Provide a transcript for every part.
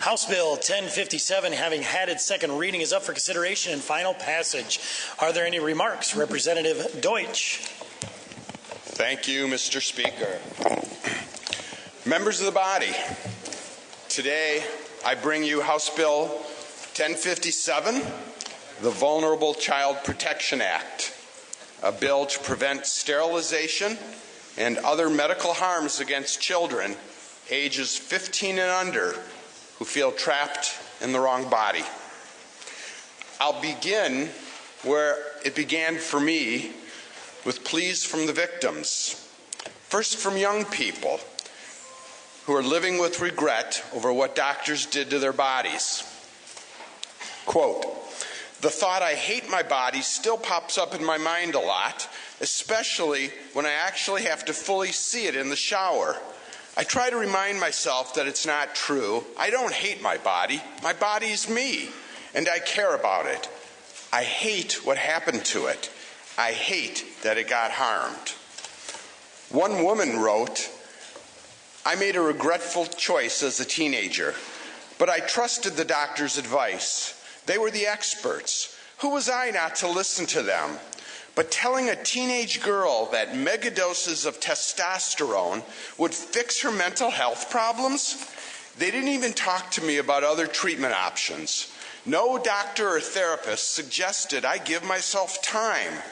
House Bill 1057, having had its second reading, is up for consideration and final passage. Are there any remarks? Representative Deutsch. Thank you, Mr. Speaker. Members of the body, today I bring you House Bill 1057, the Vulnerable Child Protection Act, a bill to prevent sterilization and other medical harms against children ages 15 and under who feel trapped in the wrong body. I'll begin where it began for me, with pleas from the victims. First, from young people who are living with regret over what doctors did to their bodies. Quote, "The thought I hate my body still pops up in my mind a lot, especially when I actually have to fully see it in the shower. I try to remind myself that it's not true. I don't hate my body. My body's me, and I care about it. I hate what happened to it. I hate that it got harmed." One woman wrote, "I made a regretful choice as a teenager, but I trusted the doctor's advice. They were the experts. Who was I not to listen to them? But telling a teenage girl that megadoses of testosterone would fix her mental health problems? They didn't even talk to me about other treatment options. No doctor or therapist suggested I give myself time.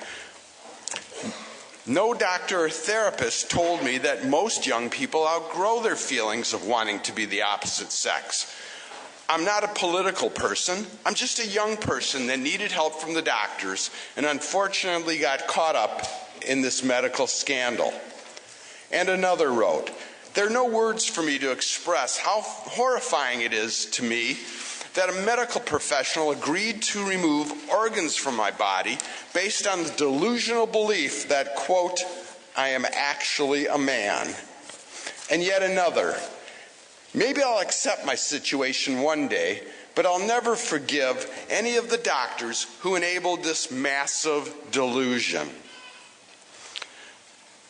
No doctor or therapist told me that most young people outgrow their feelings of wanting to be the opposite sex. I'm not a political person. I'm just a young person that needed help from the doctors and unfortunately got caught up in this medical scandal." And another wrote, "There are no words for me to express how horrifying it is to me that a medical professional agreed to remove organs from my body based on the delusional belief that, quote, I am actually a man." And yet another, "Maybe I'll accept my situation one day, but I'll never forgive any of the doctors who enabled this massive delusion."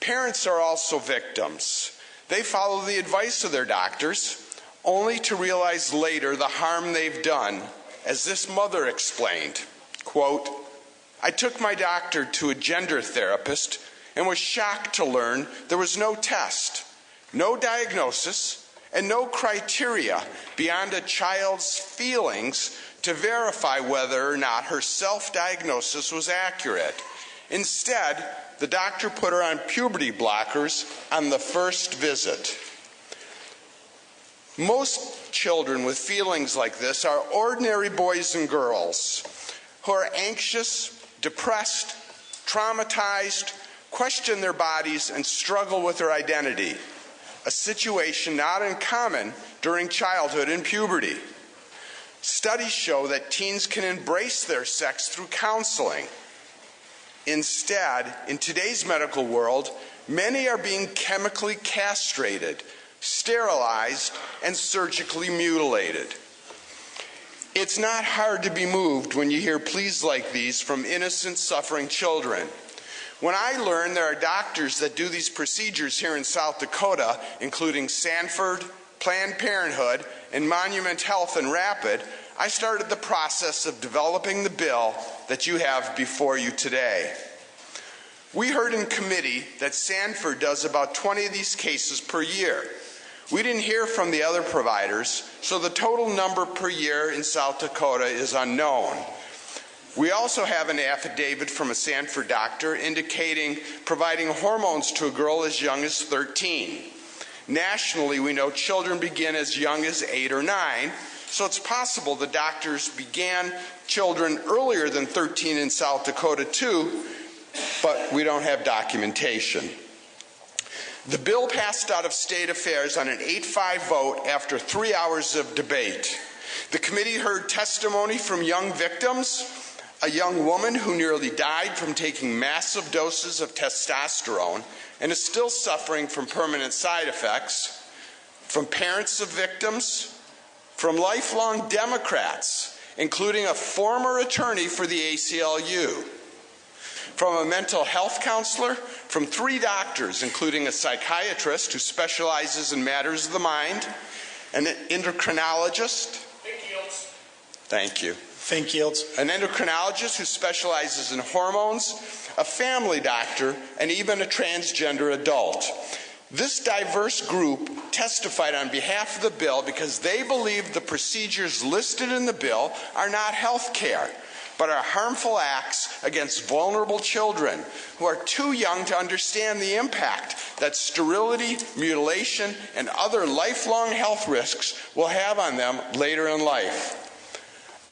Parents are also victims. They follow the advice of their doctors, only to realize later the harm they've done, as this mother explained, quote, "I took my doctor to a gender therapist and was shocked to learn there was no test, no diagnosis, and no criteria beyond a child's feelings to verify whether or not her self-diagnosis was accurate. Instead, the doctor put her on puberty blockers on the first visit." Most children with feelings like this are ordinary boys and girls who are anxious, depressed, traumatized, question their bodies, and struggle with their identity, a situation not uncommon during childhood and puberty. Studies show that teens can embrace their sex through counseling. Instead, in today's medical world, many are being chemically castrated, sterilized, and surgically mutilated. It's not hard to be moved when you hear pleas like these from innocent, suffering children. When I learned there are doctors that do these procedures here in South Dakota, including Sanford, Planned Parenthood, and Monument Health and Rapid, I started the process of developing the bill that you have before you today. We heard in committee that Sanford does about 20 of these cases per year. We didn't hear from the other providers, so the total number per year in South Dakota is unknown. We also have an affidavit from a Sanford doctor indicating providing hormones to a girl as young as 13. Nationally, we know children begin as young as 8 or 9, so it's possible the doctors began children earlier than 13 in South Dakota too, but we don't have documentation. The bill passed out of State Affairs on an 8-5 vote after 3 hours of debate. The committee heard testimony from young victims, a young woman who nearly died from taking massive doses of testosterone and is still suffering from permanent side effects, from parents of victims, from lifelong Democrats, including a former attorney for the ACLU, from a mental health counselor, from 3 doctors, including a psychiatrist who specializes in matters of the mind, an endocrinologist. Thank you. Fink yields. An endocrinologist who specializes in hormones, a family doctor, and even a transgender adult. This diverse group testified on behalf of the bill because they believe the procedures listed in the bill are not health care, but are harmful acts against vulnerable children who are too young to understand the impact that sterility, mutilation, and other lifelong health risks will have on them later in life.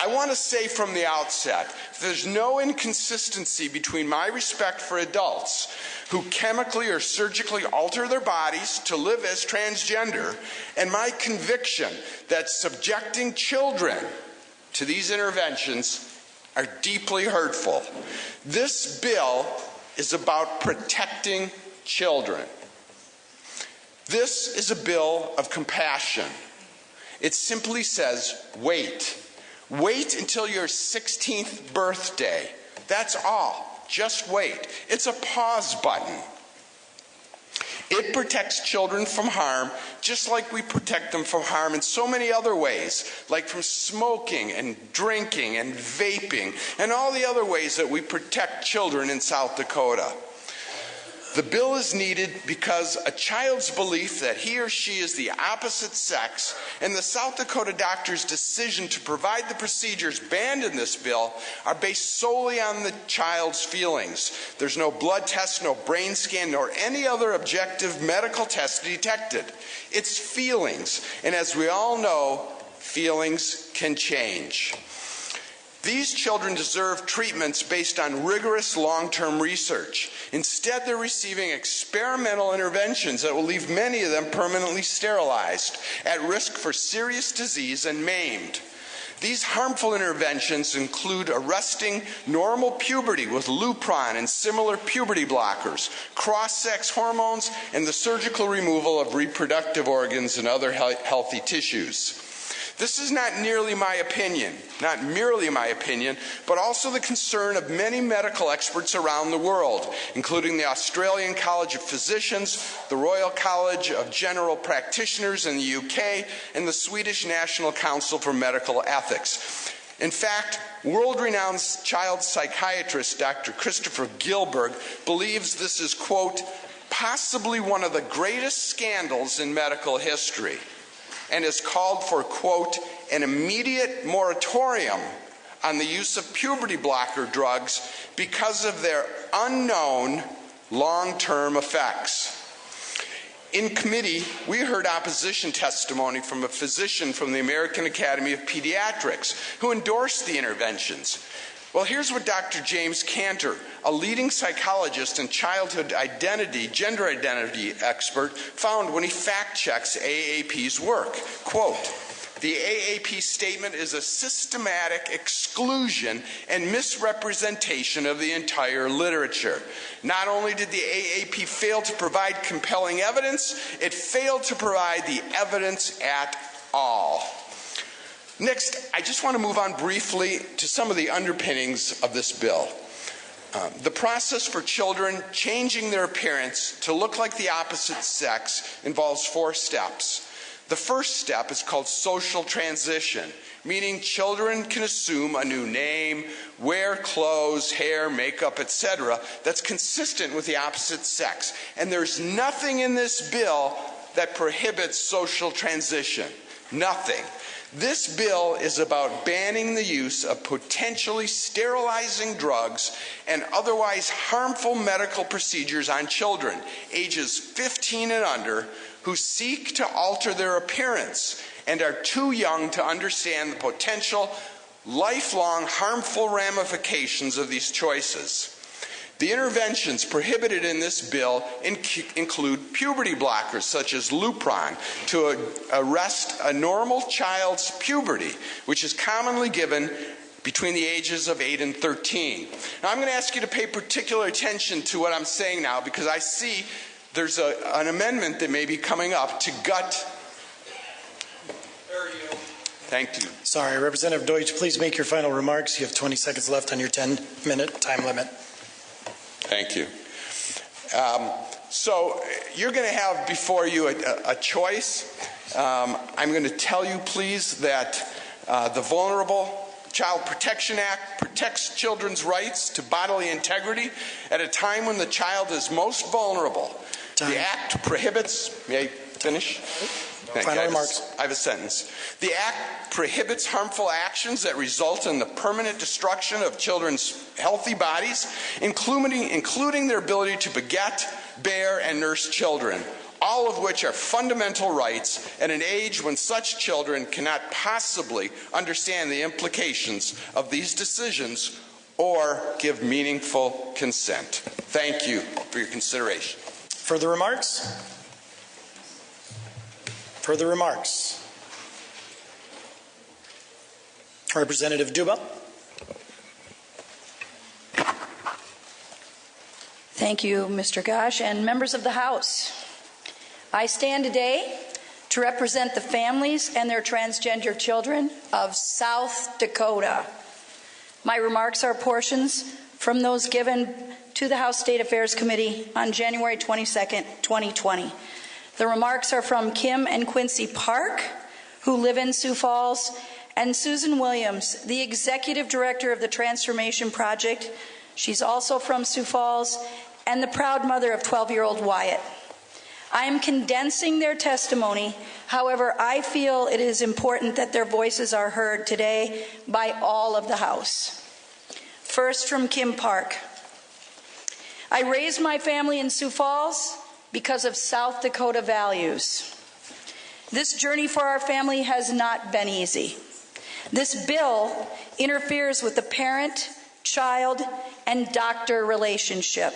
I want to say from the outset, there's no inconsistency between my respect for adults who chemically or surgically alter their bodies to live as transgender and my conviction that subjecting children to these interventions are deeply hurtful. This bill is about protecting children. This is a bill of compassion. It simply says, wait. Wait until your 16th birthday. That's all. Just wait. It's a pause button. It protects children from harm just like we protect them from harm in so many other ways, like from smoking and drinking and vaping and all the other ways that we protect children in South Dakota. The bill is needed because a child's belief that he or she is the opposite sex and the South Dakota doctor's decision to provide the procedures banned in this bill are based solely on the child's feelings. There's no blood test, no brain scan, nor any other objective medical test detected. It's feelings, and as we all know, feelings can change. These children deserve treatments based on rigorous long-term research. Instead, they're receiving experimental interventions that will leave many of them permanently sterilized, at risk for serious disease and maimed. These harmful interventions include arresting normal puberty with Lupron and similar puberty blockers, cross-sex hormones, and the surgical removal of reproductive organs and other healthy tissues. This is not merely my opinion, but also the concern of many medical experts around the world, including the Australian College of Physicians, the Royal College of General Practitioners in the UK, and the Swedish National Council for Medical Ethics. In fact, world-renowned child psychiatrist Dr. Christopher Gilberg believes this is, quote, possibly one of the greatest scandals in medical history, and has called for, quote, an immediate moratorium on the use of puberty blocker drugs because of their unknown long-term effects. In committee, we heard opposition testimony from a physician from the American Academy of Pediatrics who endorsed the interventions. Well, here's what Dr. James Cantor, a leading psychologist and childhood identity, gender identity expert, found when he fact-checks AAP's work. Quote, the AAP statement is a systematic exclusion and misrepresentation of the entire literature. Not only did the AAP fail to provide compelling evidence, it failed to provide the evidence at all. Next, I just want to move on briefly to some of the underpinnings of this bill. The process for children changing their appearance to look like the opposite sex involves 4 steps. The first step is called social transition, meaning children can assume a new name, wear clothes, hair, makeup, etc. that's consistent with the opposite sex. And there's nothing in this bill that prohibits social transition. Nothing. This bill is about banning the use of potentially sterilizing drugs and otherwise harmful medical procedures on children, ages 15 and under, who seek to alter their appearance and are too young to understand the potential, lifelong harmful ramifications of these choices. The interventions prohibited in this bill include puberty blockers such as Lupron to arrest a normal child's puberty, which is commonly given between the ages of 8 and 13. Now, I'm going to ask you to pay particular attention to what I'm saying now because I see there's an amendment that may be coming up to gut. Thank you. Sorry, Representative Deutsch, please make your final remarks. You have 20 seconds left on your 10-minute time limit. Thank you. So you're going to have before you a choice. I'm going to tell you, please, that the Vulnerable Child Protection Act protects children's rights to bodily integrity at a time when the child is most vulnerable. Time. The Act prohibits, may I finish? Final remarks. I have a sentence. The Act prohibits harmful actions that result in the permanent destruction of children's healthy bodies, including their ability to beget, bear, and nurse children, all of which are fundamental rights at an age when such children cannot possibly understand the implications of these decisions or give meaningful consent. Thank you for your consideration. Further remarks? Further remarks? Representative Duba. Thank you, Mr. Gosh, and members of the House. I stand today to represent the families and their transgender children of South Dakota. My remarks are portions from those given to the House State Affairs Committee on January 22nd, 2020. The remarks are from Kim and Quincy Park, who live in Sioux Falls, and Susan Williams, the Executive Director of the Transformation Project. She's also from Sioux Falls, and the proud mother of 12-year-old Wyatt. I am condensing their testimony. However, I feel it is important that their voices are heard today by all of the House. First, from Kim Park. I raised my family in Sioux Falls because of South Dakota values. This journey for our family has not been easy. This bill interferes with the parent, child, and doctor relationship.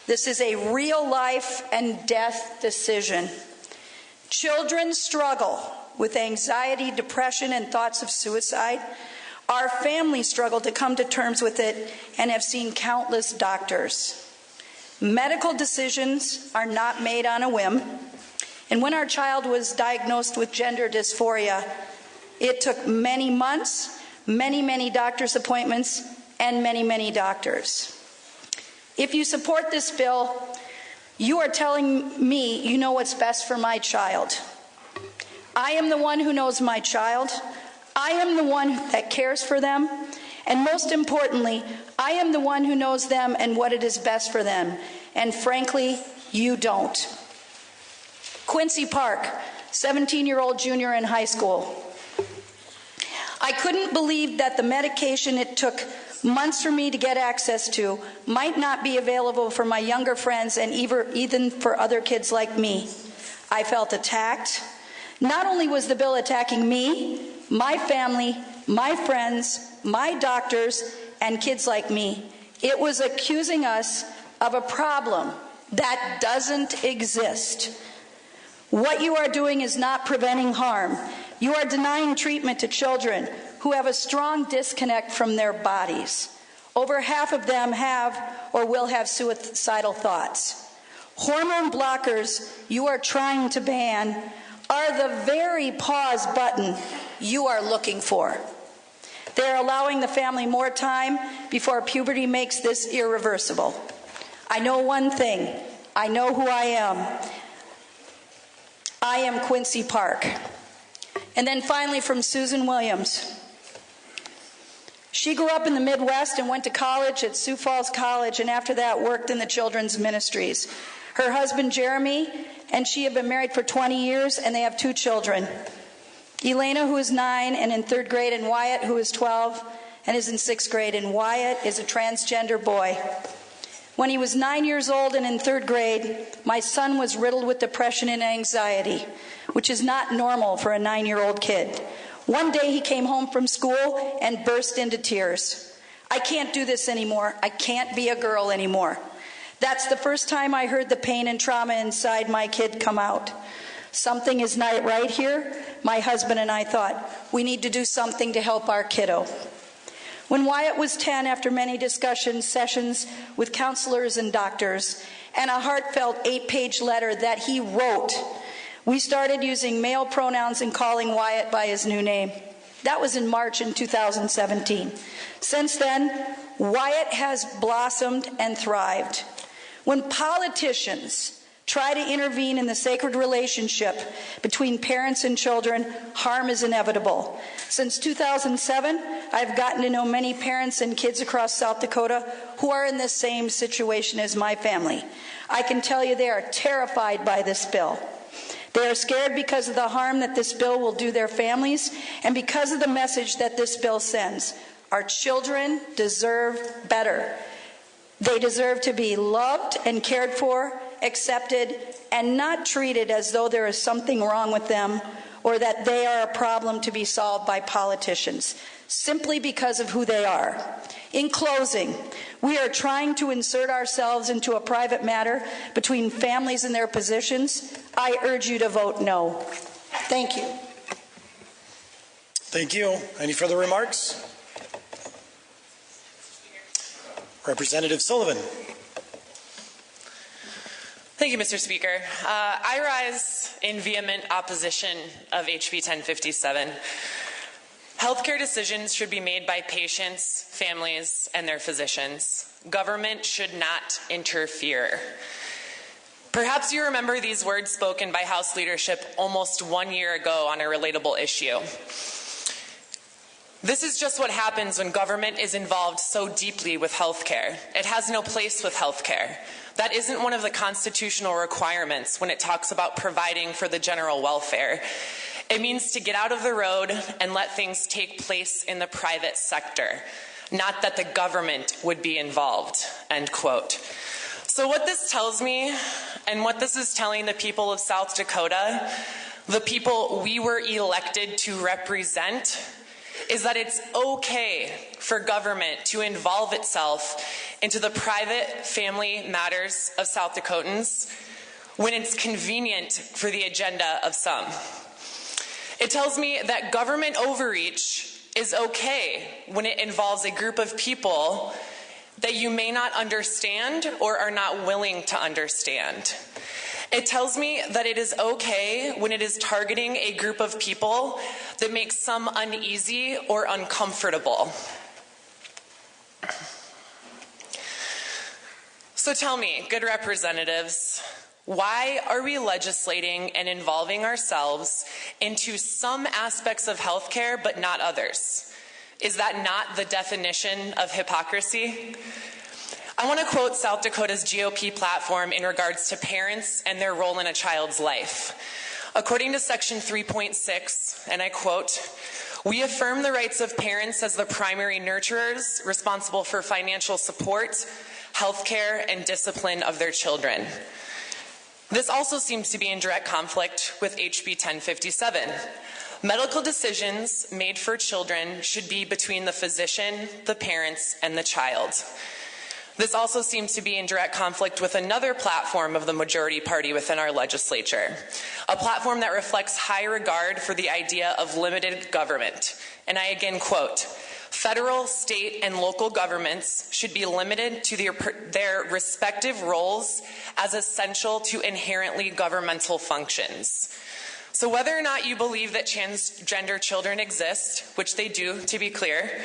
This is a real life and death decision. Children struggle with anxiety, depression, and thoughts of suicide. Our family struggle to come to terms with it and have seen countless doctors. Medical decisions are not made on a whim. And when our child was diagnosed with gender dysphoria, it took many months, many doctor's appointments, and many doctors. If you support this bill, you are telling me you know what's best for my child. I am the one who knows my child. I am the one that cares for them. And most importantly, I am the one who knows them and what it is best for them. And frankly, you don't. Quincy Park, 17-year-old junior in high school. I couldn't believe that the medication it took months for me to get access to might not be available for my younger friends and even for other kids like me. I felt attacked. Not only was the bill attacking me, my family, my friends, my doctors, and kids like me, it was accusing us of a problem that doesn't exist. What you are doing is not preventing harm. You are denying treatment to children who have a strong disconnect from their bodies. Over half of them have or will have suicidal thoughts. Hormone blockers you are trying to ban are the very pause button you are looking for. They are allowing the family more time before puberty makes this irreversible. I know one thing. I know who I am. I am Quincy Park. And then finally from Susan Williams. She grew up in the Midwest and went to college at Sioux Falls College, and after that worked in the children's ministries. Her husband Jeremy and she have been married for 20 years, and they have 2 children. Elena, who is 9 and in 3rd grade, and Wyatt, who is 12 and is in 6th grade. And Wyatt is a transgender boy. When he was 9 years old and in 3rd grade, my son was riddled with depression and anxiety, which is not normal for a 9-year-old kid. One day he came home from school and burst into tears. I can't do this anymore. I can't be a girl anymore. That's the first time I heard the pain and trauma inside my kid come out. Something is not right here. My husband and I thought, we need to do something to help our kiddo. When Wyatt was 10, after many discussion sessions with counselors and doctors, and a heartfelt 8-page letter that he wrote, we started using male pronouns and calling Wyatt by his new name. That was in March in 2017. Since then, Wyatt has blossomed and thrived. When politicians try to intervene in the sacred relationship between parents and children, harm is inevitable. Since 2007, I've gotten to know many parents and kids across South Dakota who are in the same situation as my family. I can tell you they are terrified by this bill. They are scared because of the harm that this bill will do their families and because of the message that this bill sends. Our children deserve better. They deserve to be loved and cared for, accepted, and not treated as though there is something wrong with them or that they are a problem to be solved by politicians, simply because of who they are. In closing, we are trying to insert ourselves into a private matter between families and their positions. I urge you to vote no. Thank you. Thank you. Any further remarks? Representative Sullivan. Thank you, Mr. Speaker. I rise in vehement opposition of HB 1057. Healthcare decisions should be made by patients, families, and their physicians. Government should not interfere. Perhaps you remember these words spoken by House leadership almost 1 year ago on a relatable issue. This is just what happens when government is involved so deeply with healthcare. It has no place with healthcare. That isn't one of the constitutional requirements when it talks about providing for the general welfare. It means to get out of the road and let things take place in the private sector, not that the government would be involved, end quote. So what this tells me, and what this is telling the people of South Dakota, the people we were elected to represent, is that it's okay for government to involve itself into the private family matters of South Dakotans when it's convenient for the agenda of some. It tells me that government overreach is okay when it involves a group of people that you may not understand or are not willing to understand. It tells me that it is okay when it is targeting a group of people that makes some uneasy or uncomfortable. So tell me, good representatives, why are we legislating and involving ourselves into some aspects of healthcare but not others? Is that not the definition of hypocrisy? I want to quote South Dakota's GOP platform in regards to parents and their role in a child's life. According to section 3.6, and I quote, "We affirm the rights of parents as the primary nurturers responsible for financial support, health care, and discipline of their children." This also seems to be in direct conflict with HB 1057. Medical decisions made for children should be between the physician, the parents, and the child. This also seems to be in direct conflict with another platform of the majority party within our legislature, a platform that reflects high regard for the idea of limited government. And I again quote, "Federal, state, and local governments should be limited to their respective roles as essential to inherently governmental functions." So whether or not you believe that transgender children exist, which they do, to be clear,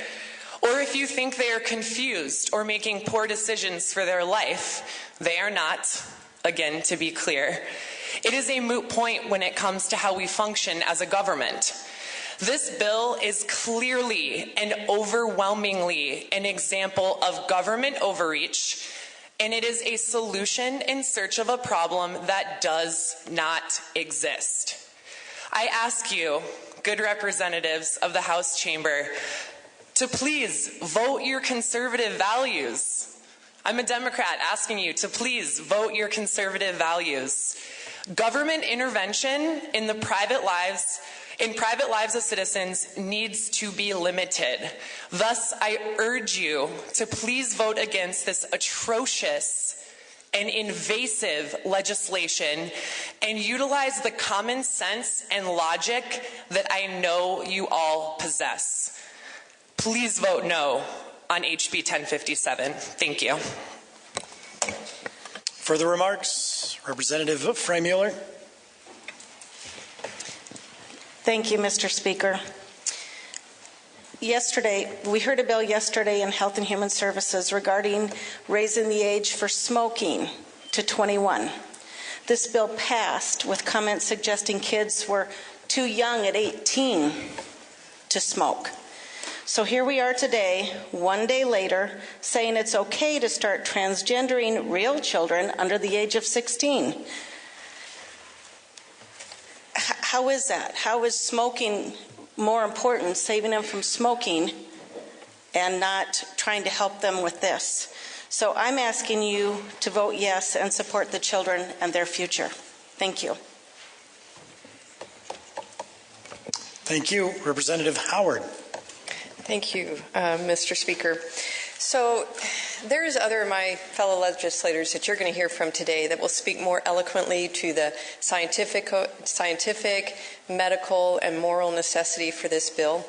or if you think they are confused or making poor decisions for their life, they are not, again, to be clear. It is a moot point when it comes to how we function as a government. This bill is clearly and overwhelmingly an example of government overreach, and it is a solution in search of a problem that does not exist. I ask you, good representatives of the House chamber, to please vote your conservative values. I'm a Democrat asking you to please vote your conservative values. Government intervention in the private lives of citizens needs to be limited. Thus, I urge you to please vote against this atrocious and invasive legislation and utilize the common sense and logic that I know you all possess. Please vote no on HB 1057. Thank you. Further remarks? Representative Freimuller. Thank you, Mr. Speaker. We heard a bill yesterday in Health and Human Services regarding raising the age for smoking to 21. This bill passed with comments suggesting kids were too young at 18 to smoke. So here we are today, one day later, saying it's okay to start transgendering real children under the age of 16. How is that? How is smoking more important, saving them from smoking, and not trying to help them with this? So I'm asking you to vote yes and support the children and their future. Thank you. Thank you. Representative Howard. Thank you, Mr. Speaker. So there's other of my fellow legislators that you're going to hear from today that will speak more eloquently to the scientific, medical, and moral necessity for this bill.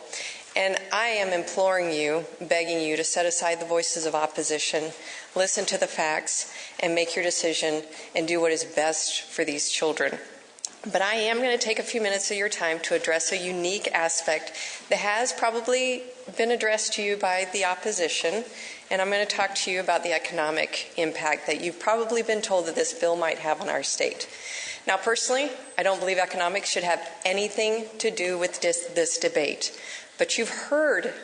And I am imploring you, begging you to set aside the voices of opposition, listen to the facts, and make your decision and do what is best for these children. But I am going to take a few minutes of your time to address a unique aspect that has probably been addressed to you by the opposition, and I'm going to talk to you about the economic impact that you've probably been told that this bill might have on our state. Now, personally, I don't believe economics should have anything to do with this debate, but you've heard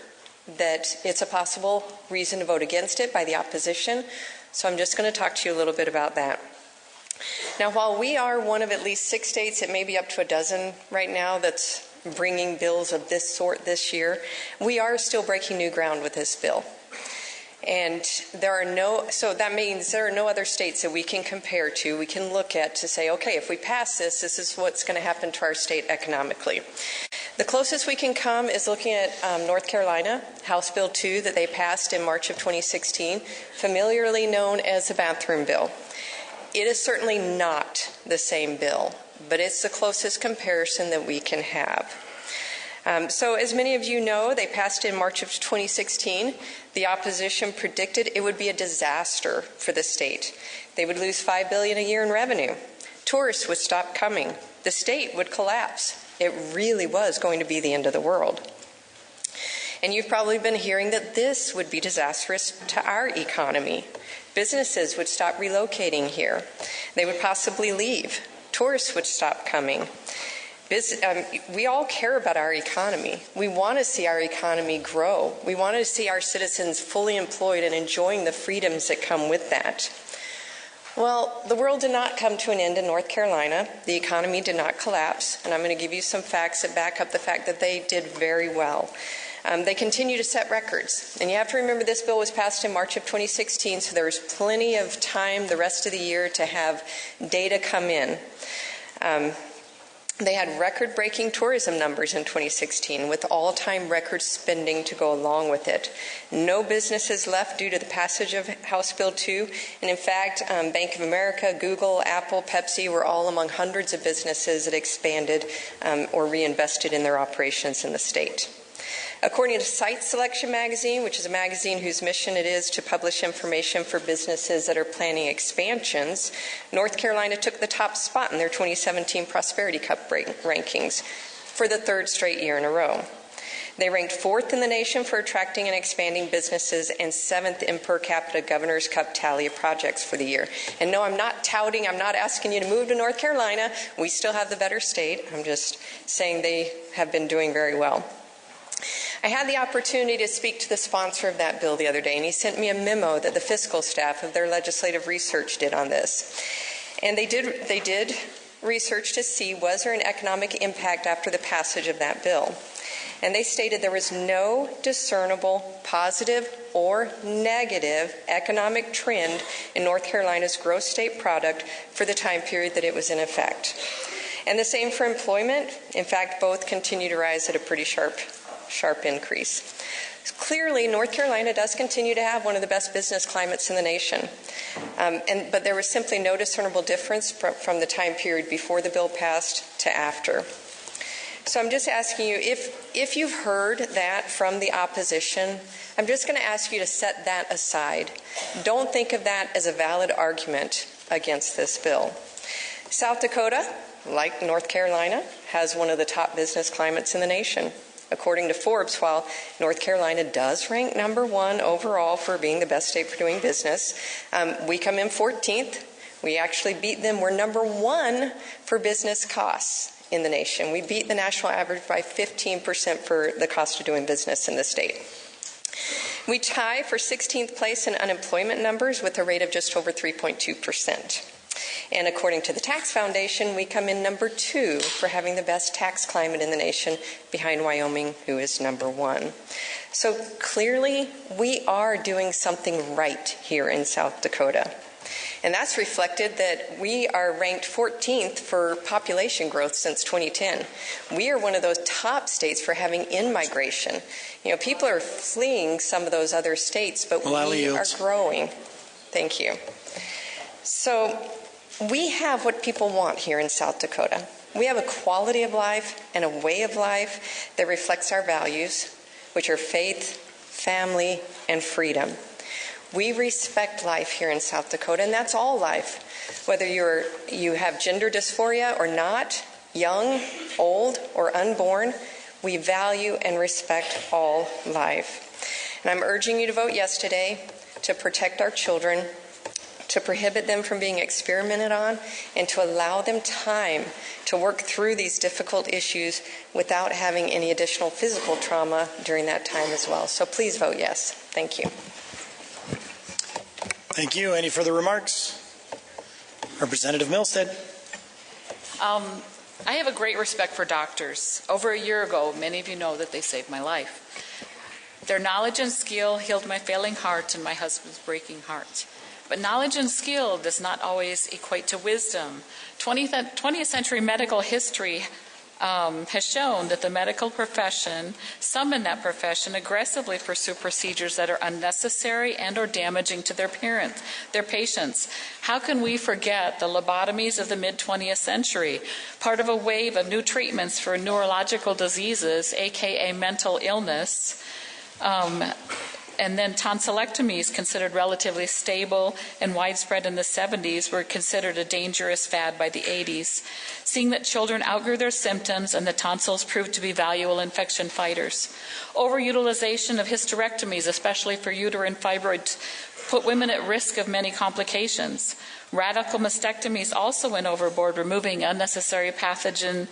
that it's a possible reason to vote against it by the opposition, so I'm just going to talk to you a little bit about that. Now, while we are one of at least 6 states, it may be up to a dozen right now, that's bringing bills of this sort this year, we are still breaking new ground with this bill. And so that means there are no other states that we can compare to, we can look at to say, okay, if we pass this, this is what's going to happen to our state economically. The closest we can come is looking at North Carolina, House Bill 2 that they passed in March of 2016, familiarly known as the bathroom bill. It is certainly not the same bill, but it's the closest comparison that we can have. So as many of you know, they passed in March of 2016. The opposition predicted it would be a disaster for the state. They would lose $5 billion a year in revenue. Tourists would stop coming. The state would collapse. It really was going to be the end of the world. And you've probably been hearing that this would be disastrous to our economy. Businesses would stop relocating here. They would possibly leave. Tourists would stop coming. We all care about our economy. We want to see our economy grow. We want to see our citizens fully employed and enjoying the freedoms that come with that. Well, the world did not come to an end in North Carolina. The economy did not collapse, and I'm going to give you some facts that back up the fact that they did very well. They continue to set records. And you have to remember this bill was passed in March of 2016, so there was plenty of time the rest of the year to have data come in. They had record-breaking tourism numbers in 2016 with all-time record spending to go along with it. No businesses left due to the passage of House Bill 2. And in fact, Bank of America, Google, Apple, Pepsi were all among hundreds of businesses that expanded or reinvested in their operations in the state. According to Site Selection Magazine, which is a magazine whose mission it is to publish information for businesses that are planning expansions, North Carolina took the top spot in their 2017 Prosperity Cup rankings for the third straight year in a row. They ranked 4th in the nation for attracting and expanding businesses and 7th in per capita Governor's Cup tally of projects for the year. And no, I'm not touting, I'm not asking you to move to North Carolina. We still have the better state. I'm just saying they have been doing very well. I had the opportunity to speak to the sponsor of that bill the other day, and he sent me a memo that the fiscal staff of their legislative research did on this. And they did research to see was there an economic impact after the passage of that bill. And they stated there was no discernible positive or negative economic trend in North Carolina's gross state product for the time period that it was in effect. And the same for employment. In fact, both continue to rise at a pretty sharp increase. Clearly, North Carolina does continue to have one of the best business climates in the nation. But there was simply no discernible difference from the time period before the bill passed to after. So I'm just asking you, if you've heard that from the opposition, I'm just going to ask you to set that aside. Don't think of that as a valid argument against this bill. South Dakota, like North Carolina, has one of the top business climates in the nation. According to Forbes, while North Carolina does rank number 1 overall for being the best state for doing business, we come in 14th. We actually beat them. We're number 1 for business costs in the nation. We beat the national average by 15% for the cost of doing business in the state. We tie for 16th place in unemployment numbers with a rate of just over 3.2%. And according to the Tax Foundation, we come in number 2 for having the best tax climate in the nation, behind Wyoming, who is number 1. So clearly, we are doing something right here in South Dakota. And that's reflected that we are ranked 14th for population growth since 2010. We are one of those top states for having in-migration. You know, people are fleeing some of those other states, but we are growing. Thank you. So we have what people want here in South Dakota. We have a quality of life and a way of life that reflects our values, which are faith, family, and freedom. We respect life here in South Dakota, and that's all life. Whether you have gender dysphoria or not, young, old, or unborn, we value and respect all life. And I'm urging you to vote yes today to protect our children, to prohibit them from being experimented on, and to allow them time to work through these difficult issues without having any additional physical trauma during that time as well. So please vote yes. Thank you. Thank you. Any further remarks? Representative Milstead. I have a great respect for doctors. Over a year ago, many of you know that they saved my life. Their knowledge and skill healed my failing heart and my husband's breaking heart. But knowledge and skill does not always equate to wisdom. 20th century medical history has shown that the medical profession, some in that profession, aggressively pursue procedures that are unnecessary and or damaging to their patients. How can we forget the lobotomies of the mid-20th century, part of a wave of new treatments for neurological diseases, aka mental illness, and then tonsillectomies, considered relatively stable and widespread in the 70s, were considered a dangerous fad by the 80s. Seeing that children outgrew their symptoms and the tonsils proved to be valuable infection fighters. Overutilization of hysterectomies, especially for uterine fibroids, put women at risk of many complications. Radical mastectomies also went overboard, removing unnecessary pathogen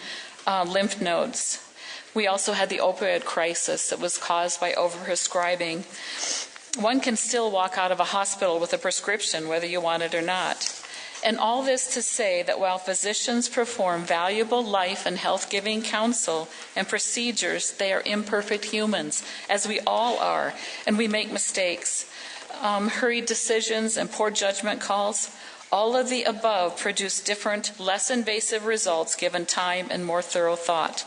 lymph nodes. We also had the opioid crisis that was caused by overprescribing. One can still walk out of a hospital with a prescription, whether you want it or not. And all this to say that while physicians perform valuable life and health-giving counsel and procedures, they are imperfect humans, as we all are, and we make mistakes. Hurried decisions and poor judgment calls. All of the above produce different, less invasive results given time and more thorough thought.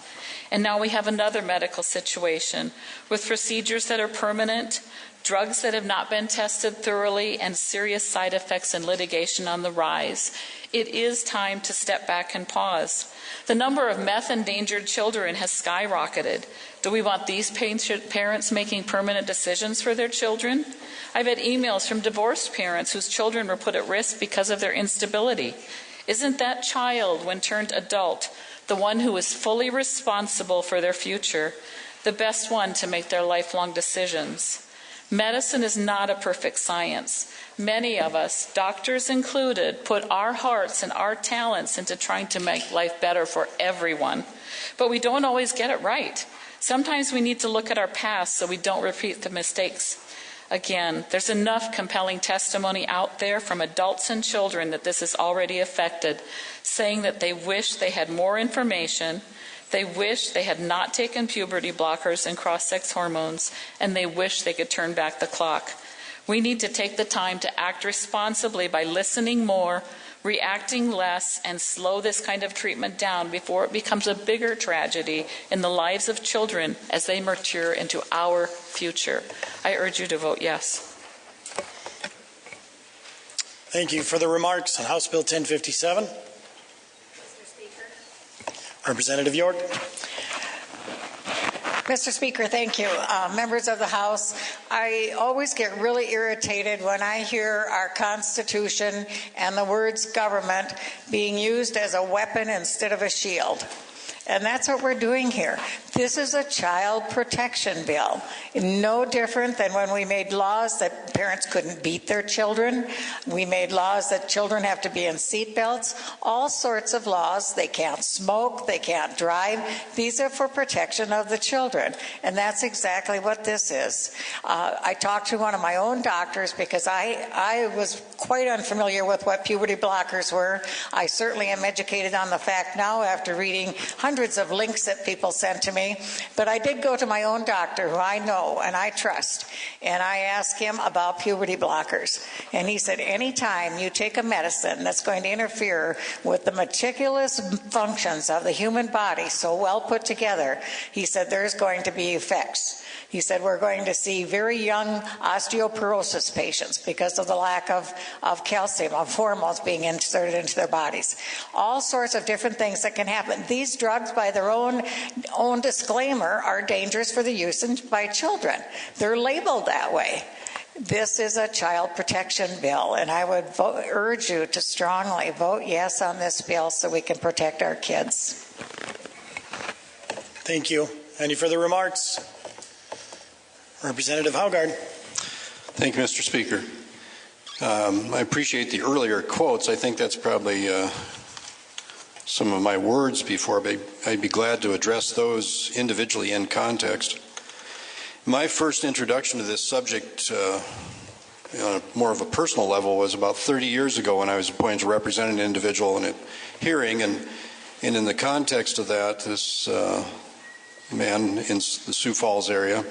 And now we have another medical situation with procedures that are permanent, drugs that have not been tested thoroughly, and serious side effects and litigation on the rise. It is time to step back and pause. The number of meth-endangered children has skyrocketed. Do we want these parents making permanent decisions for their children? I've had emails from divorced parents whose children were put at risk because of their instability. Isn't that child, when turned adult, the one who is fully responsible for their future, the best one to make their lifelong decisions? Medicine is not a perfect science. Many of us, doctors included, put our hearts and our talents into trying to make life better for everyone. But we don't always get it right. Sometimes we need to look at our past so we don't repeat the mistakes again. There's enough compelling testimony out there from adults and children that this is already affected, saying that they wish they had more information, they wish they had not taken puberty blockers and cross-sex hormones, and they wish they could turn back the clock. We need to take the time to act responsibly by listening more, reacting less, and slow this kind of treatment down before it becomes a bigger tragedy in the lives of children as they mature into our future. I urge you to vote yes. Thank you for the remarks on House Bill 1057. Mr. Speaker. Representative York. Mr. Speaker, thank you. Members of the House, I always get really irritated when I hear our Constitution and the words government being used as a weapon instead of a shield. And that's what we're doing here. This is a child protection bill. No different than when we made laws that parents couldn't beat their children. We made laws that children have to be in seatbelts. All sorts of laws. They can't smoke. They can't drive. These are for protection of the children. And that's exactly what this is. I talked to one of my own doctors because I was quite unfamiliar with what puberty blockers were. I certainly am educated on the fact now after reading hundreds of links that people sent to me. But I did go to my own doctor who I know and I trust. And I asked him about puberty blockers. And he said, anytime you take a medicine that's going to interfere with the meticulous functions of the human body so well put together, he said there's going to be effects. He said we're going to see very young osteoporosis patients because of the lack of calcium, of hormones being inserted into their bodies. All sorts of different things that can happen. These drugs, by their own disclaimer, are dangerous for the use by children. They're labeled that way. This is a child protection bill, and I would urge you to strongly vote yes on this bill so we can protect our kids. Thank you. Any further remarks? Representative Haugard. Thank you, Mr. Speaker. I appreciate the earlier quotes. I think that's probably some of my words before, but I'd be glad to address those individually in context. My first introduction to this subject on more of a personal level was about 30 years ago when I was appointed to represent an individual in a hearing, and in the context of that, this man in the Sioux Falls area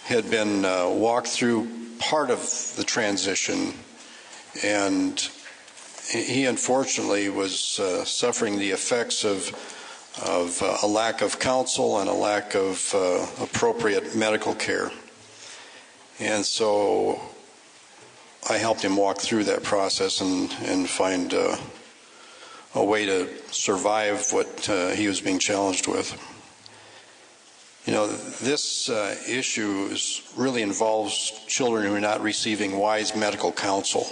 had been walked through part of the transition, and he unfortunately was suffering the effects of a lack of counsel and a lack of appropriate medical care. And so I helped him walk through that process and find a way to survive what he was being challenged with. You know, this issue really involves children who are not receiving wise medical counsel.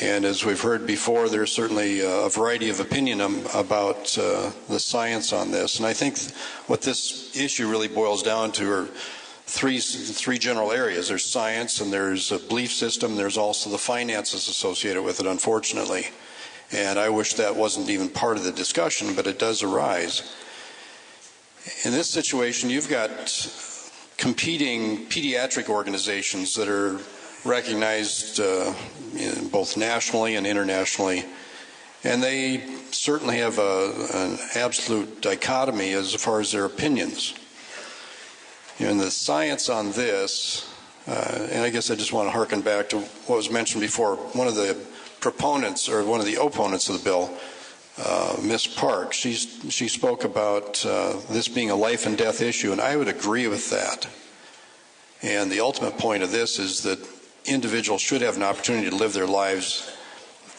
And as we've heard before, there's certainly a variety of opinion about the science on this. And I think what this issue really boils down to are three general areas. There's science, and there's a belief system, there's also the finances associated with it, unfortunately. And I wish that wasn't even part of the discussion, but it does arise. In this situation, you've got competing pediatric organizations that are recognized both nationally and internationally, and they certainly have an absolute dichotomy as far as their opinions. And the science on this, and I guess I just want to harken back to what was mentioned before. One of the proponents, or one of the opponents of the bill, Ms. Park, she spoke about this being a life and death issue, and I would agree with that. And the ultimate point of this is that individuals should have an opportunity to live their lives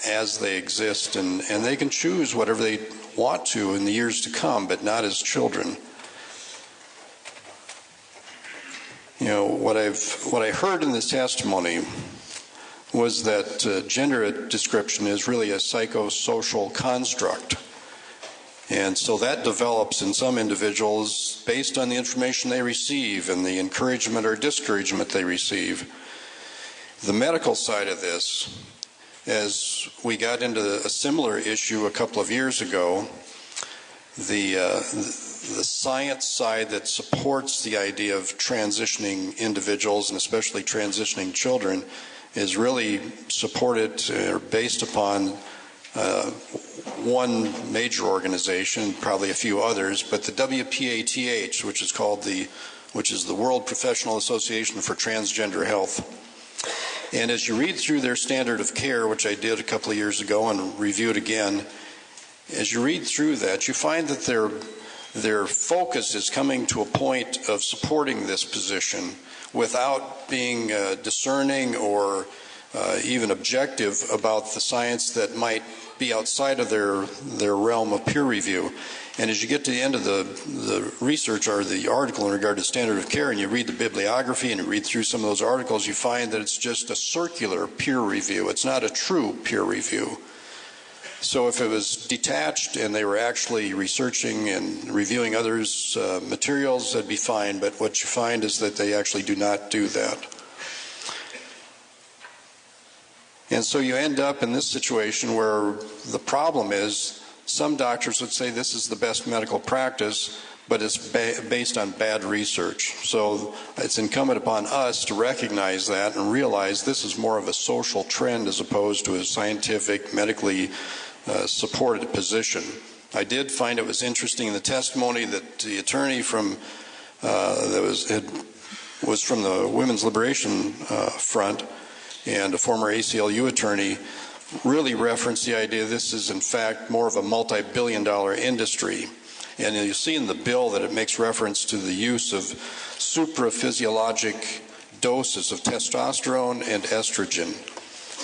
as they exist, and they can choose whatever they want to in the years to come, but not as children. You know, what I heard in this testimony was that gender description is really a psychosocial construct. And so that develops in some individuals based on the information they receive and the encouragement or discouragement they receive. The medical side of this, as we got into a similar issue a couple of years ago, the science side that supports the idea of transitioning individuals and especially transitioning children is really supported or based upon one major organization, probably a few others, but the WPATH, which is the World Professional Association for Transgender Health. And as you read through their standard of care, which I did a couple of years ago and reviewed again, as you read through that, you find that their focus is coming to a point of supporting this position without being discerning or even objective about the science that might be outside of their realm of peer review. And as you get to the end of the research or the article in regard to standard of care, and you read the bibliography and you read through some of those articles, you find that it's just a circular peer review. It's not a true peer review. So if it was detached and they were actually researching and reviewing others' materials, that'd be fine. But what you find is that they actually do not do that. And so you end up in this situation where the problem is some doctors would say this is the best medical practice, but it's based on bad research. So it's incumbent upon us to recognize that and realize this is more of a social trend as opposed to a scientific, medically supported position. I did find it was interesting in the testimony that the attorney from was from the Women's Liberation Front and a former ACLU attorney really referenced the idea this is in fact more of a multi-billion-dollar industry. And you see in the bill that it makes reference to the use of supraphysiologic doses of testosterone and estrogen.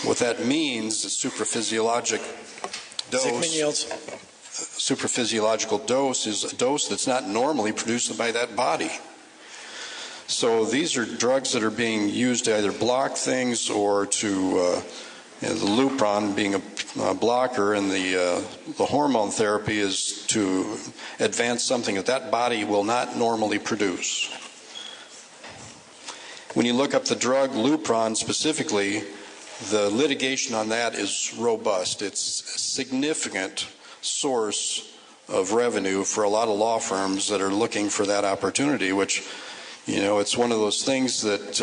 What that means is supraphysiological dose is a dose that's not normally produced by that body. So these are drugs that are being used to either block things or to the Lupron being a blocker, and the hormone therapy is to advance something that body will not normally produce. When you look up the drug Lupron specifically, the litigation on that is robust. It's a significant source of revenue for a lot of law firms that are looking for that opportunity, which, you know, it's one of those things that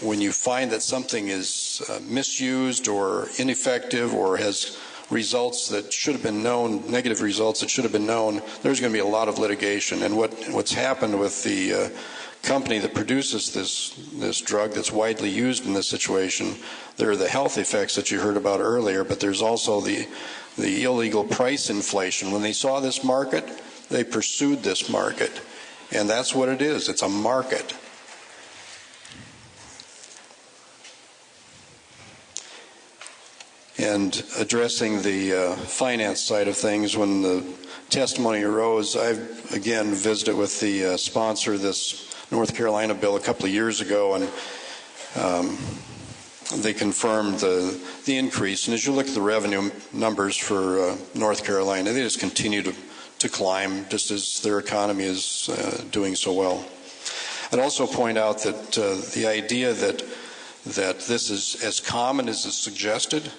when you find that something is misused or ineffective or has results that should have been known, negative results that should have been known, there's going to be a lot of litigation. And what's happened with the company that produces this drug that's widely used in this situation, there are the health effects that you heard about earlier, but there's also the illegal price inflation. When they saw this market, they pursued this market. And that's what it is. It's a market. And addressing the finance side of things, when the testimony arose, I've again visited with the sponsor of this North Carolina bill a couple of years ago, and they confirmed the increase. And as you look at the revenue numbers for North Carolina, they just continue to climb, just as their economy is doing so well. I'd also point out that the idea that this is as common as is suggested,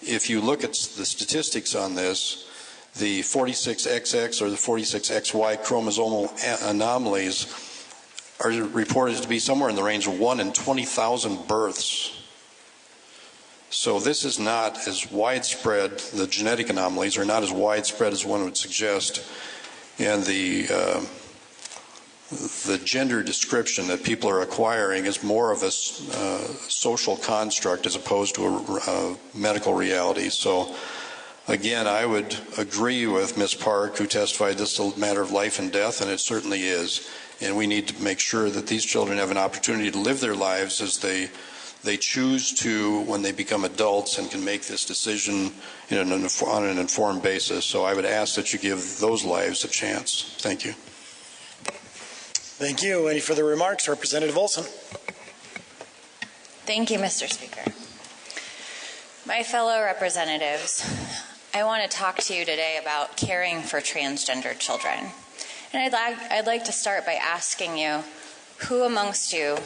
if you look at the statistics on this, the 46XX or the 46XY chromosomal anomalies are reported to be somewhere in the range of 1 in 20,000 births. So this is not as widespread, the genetic anomalies are not as widespread as one would suggest, and the gender description that people are acquiring is more of a social construct as opposed to a medical reality. So again, I would agree with Ms. Park, who testified this is a matter of life and death, and it certainly is. And we need to make sure that these children have an opportunity to live their lives as they choose to when they become adults and can make this decision on an informed basis. So I would ask that you give those lives a chance. Thank you. Thank you. Any further remarks? Representative Olson. Thank you, Mr. Speaker. My fellow representatives, I want to talk to you today about caring for transgender children. And I'd like to start by asking you, who amongst you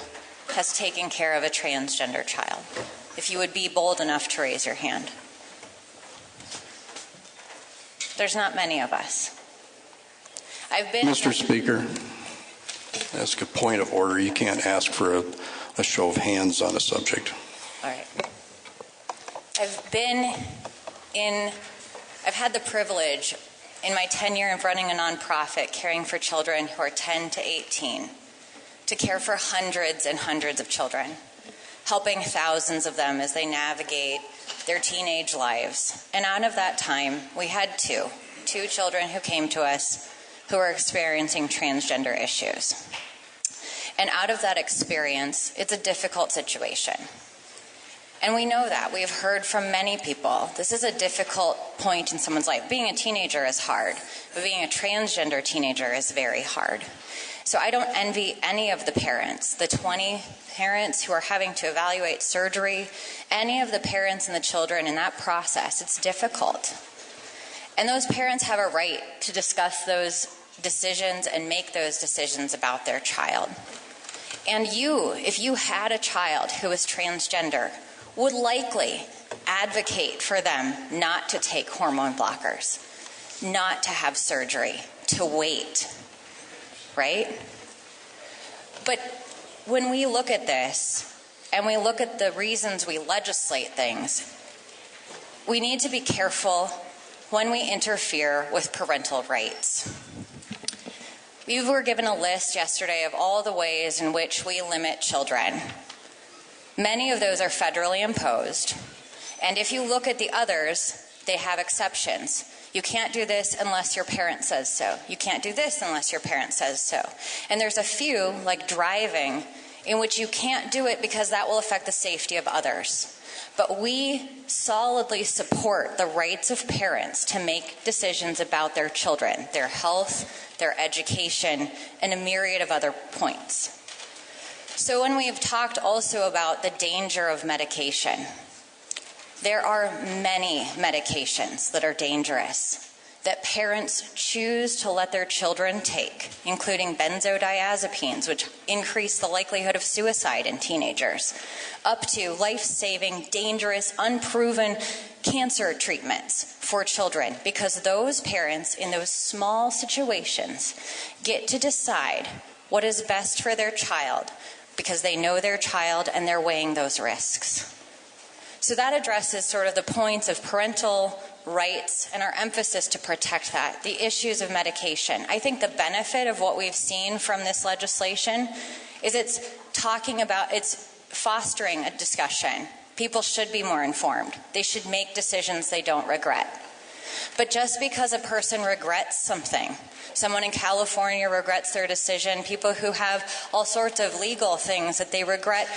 has taken care of a transgender child? If you would be bold enough to raise your hand. There's not many of us. Mr. Speaker, ask a point of order. You can't ask for a show of hands on a subject. All right. I've had the privilege in my tenure of running a nonprofit caring for children who are 10 to 18 to care for hundreds and hundreds of children, helping thousands of them as they navigate their teenage lives. And out of that time, we had two children who came to us who were experiencing transgender issues. And out of that experience, it's a difficult situation. And we know that. We've heard from many people. This is a difficult point in someone's life. Being a teenager is hard, but being a transgender teenager is very hard. So I don't envy any of the parents, the 20 parents who are having to evaluate surgery, any of the parents and the children in that process. It's difficult. And those parents have a right to discuss those decisions and make those decisions about their child. And you, if you had a child who was transgender, would likely advocate for them not to take hormone blockers, not to have surgery, to wait, right? But when we look at this and we look at the reasons we legislate things, we need to be careful when we interfere with parental rights. We were given a list yesterday of all the ways in which we limit children. Many of those are federally imposed. And if you look at the others, they have exceptions. You can't do this unless your parent says so. You can't do this unless your parent says so. And there's a few, like driving, in which you can't do it because that will affect the safety of others. But we solidly support the rights of parents to make decisions about their children, their health, their education, and a myriad of other points. So when we've talked also about the danger of medication, there are many medications that are dangerous that parents choose to let their children take, including benzodiazepines, which increase the likelihood of suicide in teenagers, up to life-saving, dangerous, unproven cancer treatments for children, because those parents in those small situations get to decide what is best for their child because they know their child and they're weighing those risks. So that addresses sort of the points of parental rights and our emphasis to protect that, the issues of medication. I think the benefit of what we've seen from this legislation is it's fostering a discussion. People should be more informed. They should make decisions they don't regret. But just because a person regrets something, someone in California regrets their decision, people who have all sorts of legal things that they regret,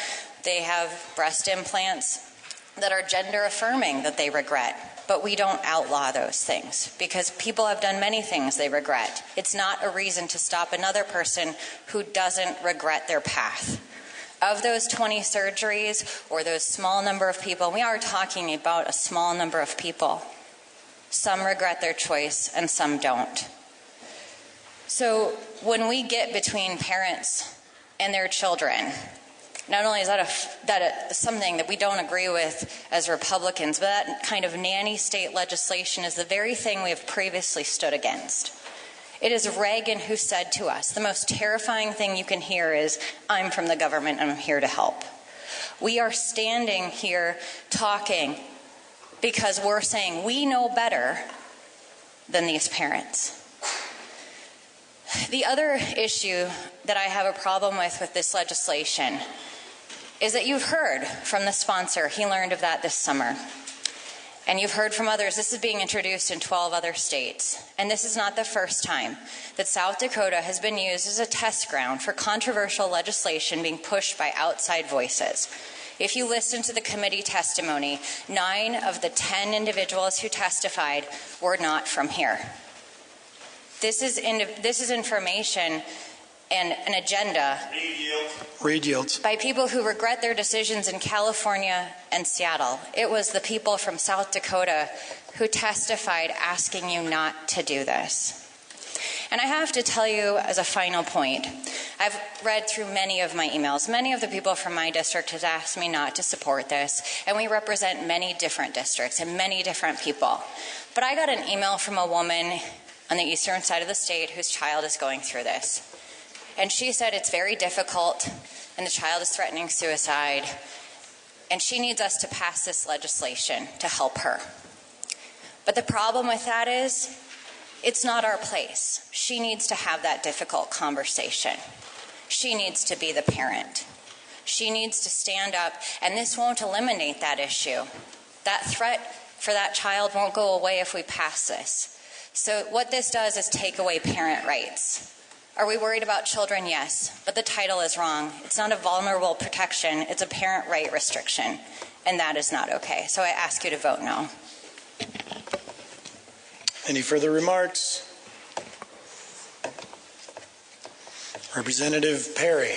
they have breast implants that are gender affirming that they regret. But we don't outlaw those things because people have done many things they regret. It's not a reason to stop another person who doesn't regret their path. Of those 20 surgeries or those small number of people, we are talking about a small number of people. Some regret their choice and some don't. So when we get between parents and their children, not only is that something that we don't agree with as Republicans, but that kind of nanny state legislation is the very thing we have previously stood against. It is Reagan who said to us, the most terrifying thing you can hear is, "I'm from the government and I'm here to help." We are standing here talking because we're saying we know better than these parents. The other issue that I have a problem with this legislation is that you've heard from the sponsor. He learned of that this summer. And you've heard from others. This is being introduced in 12 other states. And this is not the first time that South Dakota has been used as a test ground for controversial legislation being pushed by outside voices. If you listen to the committee testimony, 9 of the 10 individuals who testified were not from here. This is information and an agenda Read yields. by people who regret their decisions in California and Seattle. It was the people from South Dakota who testified asking you not to do this. And I have to tell you as a final point, I've read through many of my emails. Many of the people from my district have asked me not to support this, and we represent many different districts and many different people. But I got an email from a woman on the eastern side of the state whose child is going through this. And she said it's very difficult, and the child is threatening suicide, and she needs us to pass this legislation to help her. But the problem with that is, it's not our place. She needs to have that difficult conversation. She needs to be the parent. She needs to stand up, and this won't eliminate that issue. That threat for that child won't go away if we pass this. So what this does is take away parent rights. Are we worried about children? Yes, but the title is wrong. It's not a vulnerable protection, it's a parent right restriction, and that is not okay. So I ask you to vote no. Any further remarks? Representative Perry.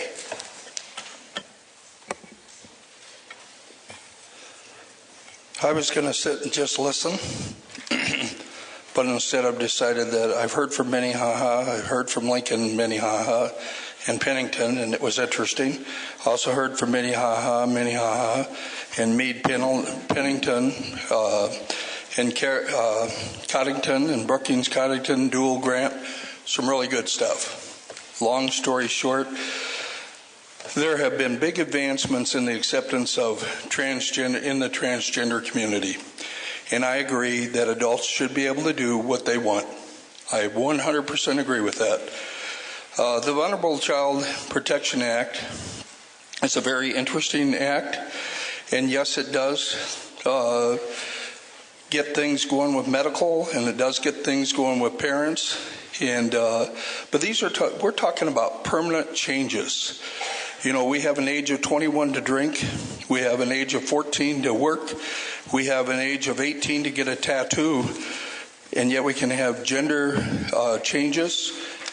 I was going to sit and just listen, but instead I've decided that I've heard from Minnehaha, I've heard from Lincoln, Minnehaha, and Pennington, and it was interesting. I also heard from Minnehaha, and Meade, Pennington, and Coddington, and Brookings, Coddington, Dual Grant. Some really good stuff. Long story short, there have been big advancements in the acceptance of transgender in the transgender community. And I agree that adults should be able to do what they want. I 100% agree with that. The Vulnerable Child Protection Act is a very interesting act. And yes, it does get things going with medical, and it does get things going with parents. And but these are we're talking about permanent changes. You know, we have an age of 21 to drink. We have an age of 14 to work. We have an age of 18 to get a tattoo. And yet we can have gender changes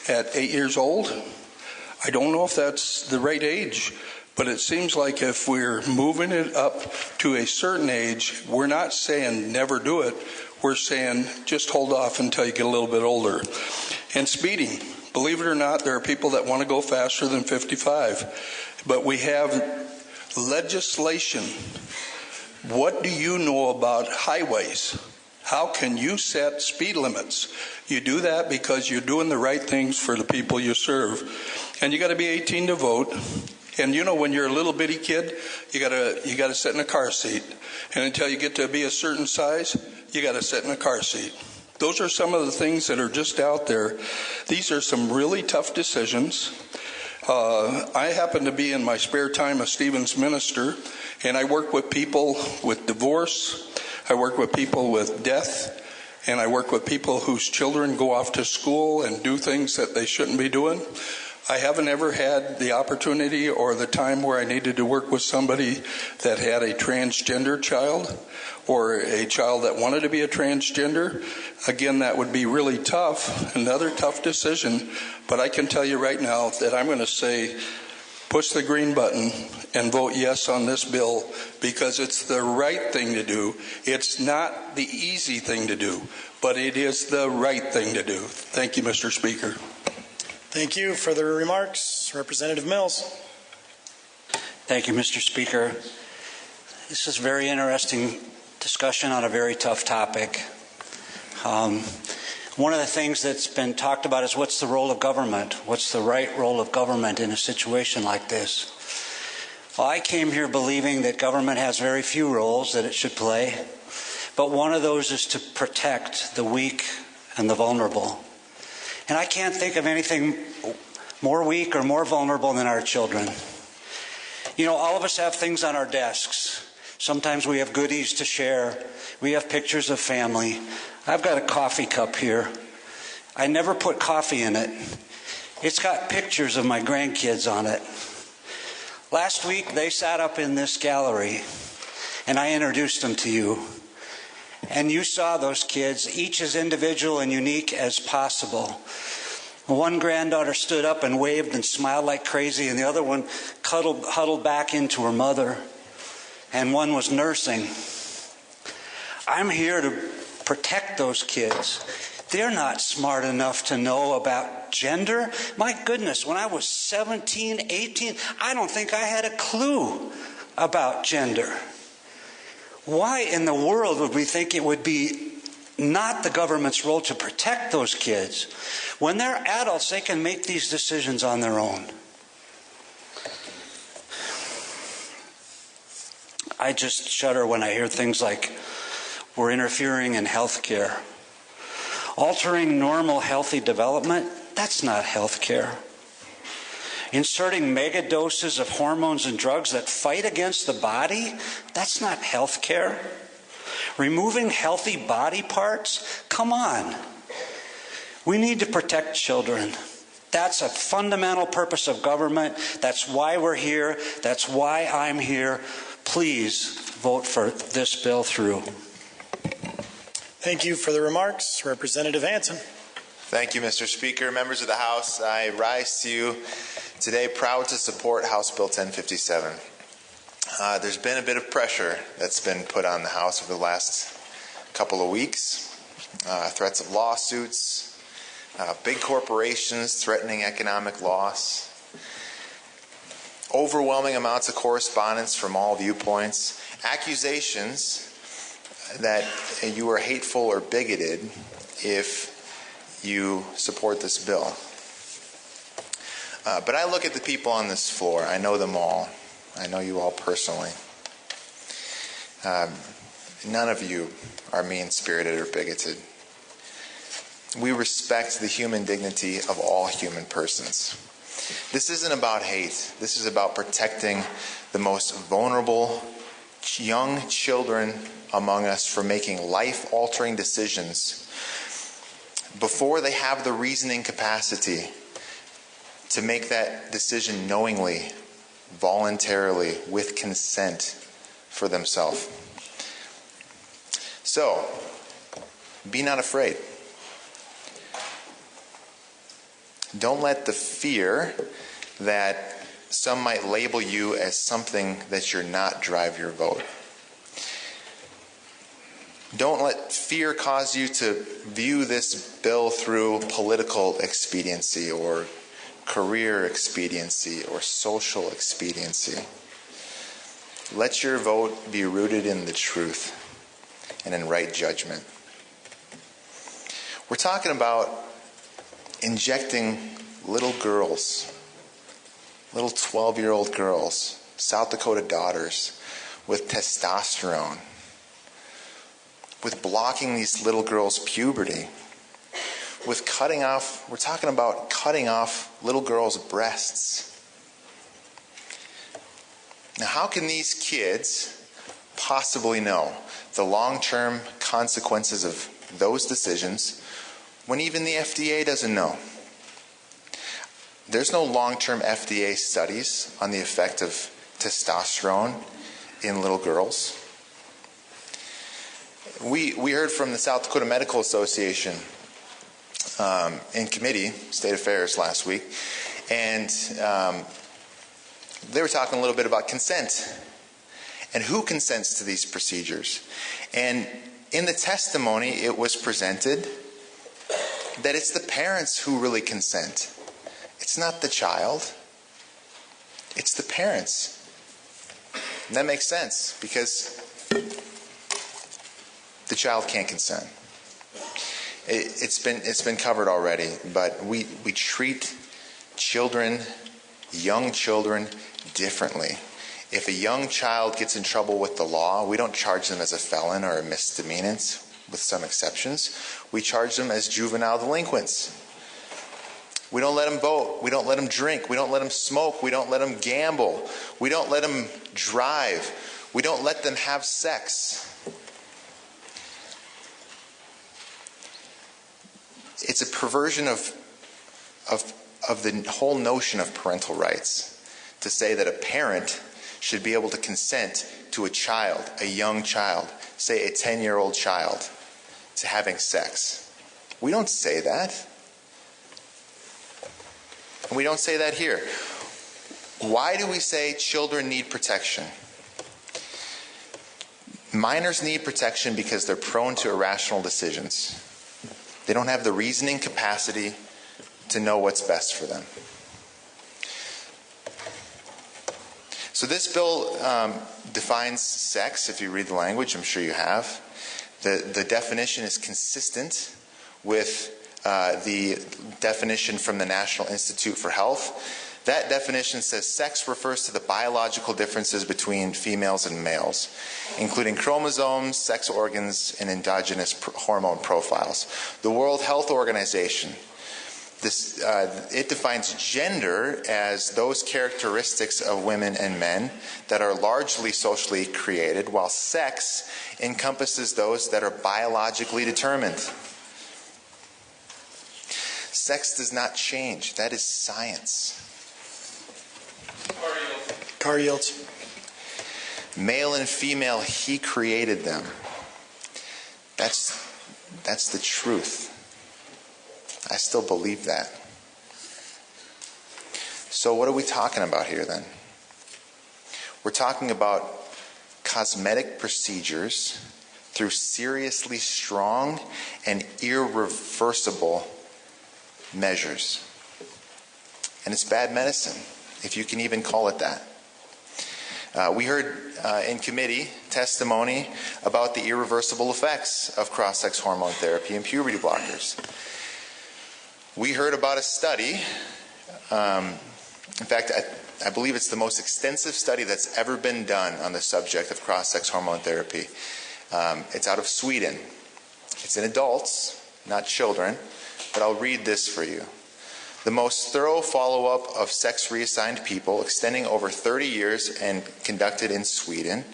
at 8 years old. I don't know if that's the right age, but it seems like if we're moving it up to a certain age, we're not saying never do it. We're saying just hold off until you get a little bit older. And speeding. Believe it or not, there are people that want to go faster than 55. But we have legislation. What do you know about highways? How can you set speed limits? You do that because you're doing the right things for the people you serve. And you got to be 18 to vote. And you know, when you're a little bitty kid, you got to sit in a car seat. And until you get to be a certain size, you got to sit in a car seat. Those are some of the things that are just out there. These are some really tough decisions. I happen to be in my spare time a Stevens minister, and I work with people with divorce. I work with people with death, and I work with people whose children go off to school and do things that they shouldn't be doing. I haven't ever had the opportunity or the time where I needed to work with somebody that had a transgender child or a child that wanted to be a transgender. Again, that would be really tough, another tough decision. But I can tell you right now that I'm going to say, push the green button and vote yes on this bill because it's the right thing to do. It's not the easy thing to do, but it is the right thing to do. Thank you, Mr. Speaker. Thank you. Further remarks? Representative Mills. Thank you, Mr. Speaker. This is a very interesting discussion on a very tough topic. One of the things that's been talked about is what's the role of government? What's the right role of government in a situation like this? Well, I came here believing that government has very few roles that it should play, but one of those is to protect the weak and the vulnerable. And I can't think of anything more weak or more vulnerable than our children. You know, all of us have things on our desks. Sometimes we have goodies to share. We have pictures of family. I've got a coffee cup here. I never put coffee in it. It's got pictures of my grandkids on it. Last week, they sat up in this gallery, and I introduced them to you. And you saw those kids, each as individual and unique as possible. One granddaughter stood up and waved and smiled like crazy, and the other one huddled back into her mother. And one was nursing. I'm here to protect those kids. They're not smart enough to know about gender. My goodness, when I was 17, 18, I don't think I had a clue about gender. Why in the world would we think it would be not the government's role to protect those kids? When they're adults, they can make these decisions on their own. I just shudder when I hear things like we're interfering in health care. Altering normal healthy development, that's not health care. Inserting mega doses of hormones and drugs that fight against the body, that's not health care. Removing healthy body parts, come on. We need to protect children. That's a fundamental purpose of government. That's why we're here. That's why I'm here. Please vote for this bill through. Thank you for the remarks. Representative Hansen. Thank you, Mr. Speaker. Members of the House, I rise to you today proud to support House Bill 1057. There's been a bit of pressure that's been put on the House over the last couple of weeks. Threats of lawsuits, big corporations threatening economic loss, overwhelming amounts of correspondence from all viewpoints, accusations that you are hateful or bigoted if you support this bill. But I look at the people on this floor. I know them all. I know you all personally. None of you are mean-spirited or bigoted. We respect the human dignity of all human persons. This isn't about hate. This is about protecting the most vulnerable young children among us from making life-altering decisions before they have the reasoning capacity to make that decision knowingly, voluntarily, with consent for themselves. So, be not afraid. Don't let the fear that some might label you as something that you're not drive your vote. Don't let fear cause you to view this bill through political expediency or career expediency or social expediency. Let your vote be rooted in the truth and in right judgment. We're talking about injecting little girls, little 12-year-old girls, South Dakota daughters, with testosterone, with blocking these little girls' puberty, with cutting off, we're talking about cutting off little girls' breasts. Now, how can these kids possibly know the long-term consequences of those decisions when even the FDA doesn't know? There's no long-term FDA studies on the effect of testosterone in little girls. We heard from the South Dakota Medical Association in committee, State Affairs, last week, and they were talking a little bit about consent and who consents to these procedures. And in the testimony, it was presented that it's the parents who really consent. It's not the child. It's the parents. And that makes sense because the child can't consent. It's been covered already, but we treat children, young children, differently. If a young child gets in trouble with the law, we don't charge them as a felon or a misdemeanant, with some exceptions. We charge them as juvenile delinquents. We don't let them vote. We don't let them drink. We don't let them smoke. We don't let them gamble. We don't let them drive. We don't let them have sex. It's a perversion of the whole notion of parental rights to say that a parent should be able to consent to a child, a young child, say a 10-year-old child, to having sex. We don't say that. And we don't say that here. Why do we say children need protection? Minors need protection because they're prone to irrational decisions. They don't have the reasoning capacity to know what's best for them. So this bill defines sex, if you read the language, I'm sure you have. The definition is consistent with the definition from the National Institute for Health. That definition says sex refers to the biological differences between females and males, including chromosomes, sex organs, and endogenous hormone profiles. The World Health Organization, it defines gender as those characteristics of women and men that are largely socially created, while sex encompasses those that are biologically determined. Sex does not change. That is science. Car yields. Male and female, he created them. That's the truth. I still believe that. So what are we talking about here then? We're talking about cosmetic procedures through seriously strong and irreversible measures. And it's bad medicine, if you can even call it that. We heard in committee testimony about the irreversible effects of cross-sex hormone therapy and puberty blockers. We heard about a study, in fact, I believe it's the most extensive study that's ever been done on the subject of cross-sex hormone therapy. It's out of Sweden. It's in adults, not children, but I'll read this for you. The most thorough follow-up of sex reassigned people extending over 30 years and conducted in Sweden,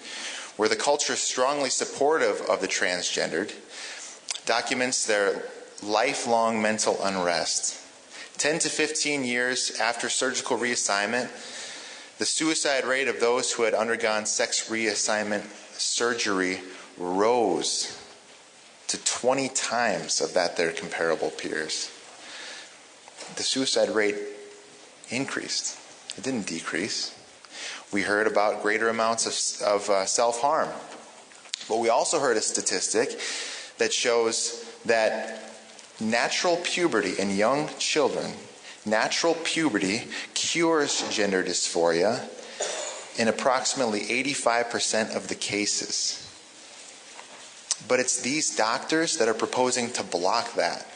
where the culture is strongly supportive of the transgendered, documents their lifelong mental unrest. 10 to 15 years after surgical reassignment, the suicide rate of those who had undergone sex reassignment surgery rose to 20 times of that their comparable peers. The suicide rate increased. It didn't decrease. We heard about greater amounts of self-harm. But we also heard a statistic that shows that natural puberty in young children, natural puberty cures gender dysphoria in approximately 85% of the cases. But it's these doctors that are proposing to block that.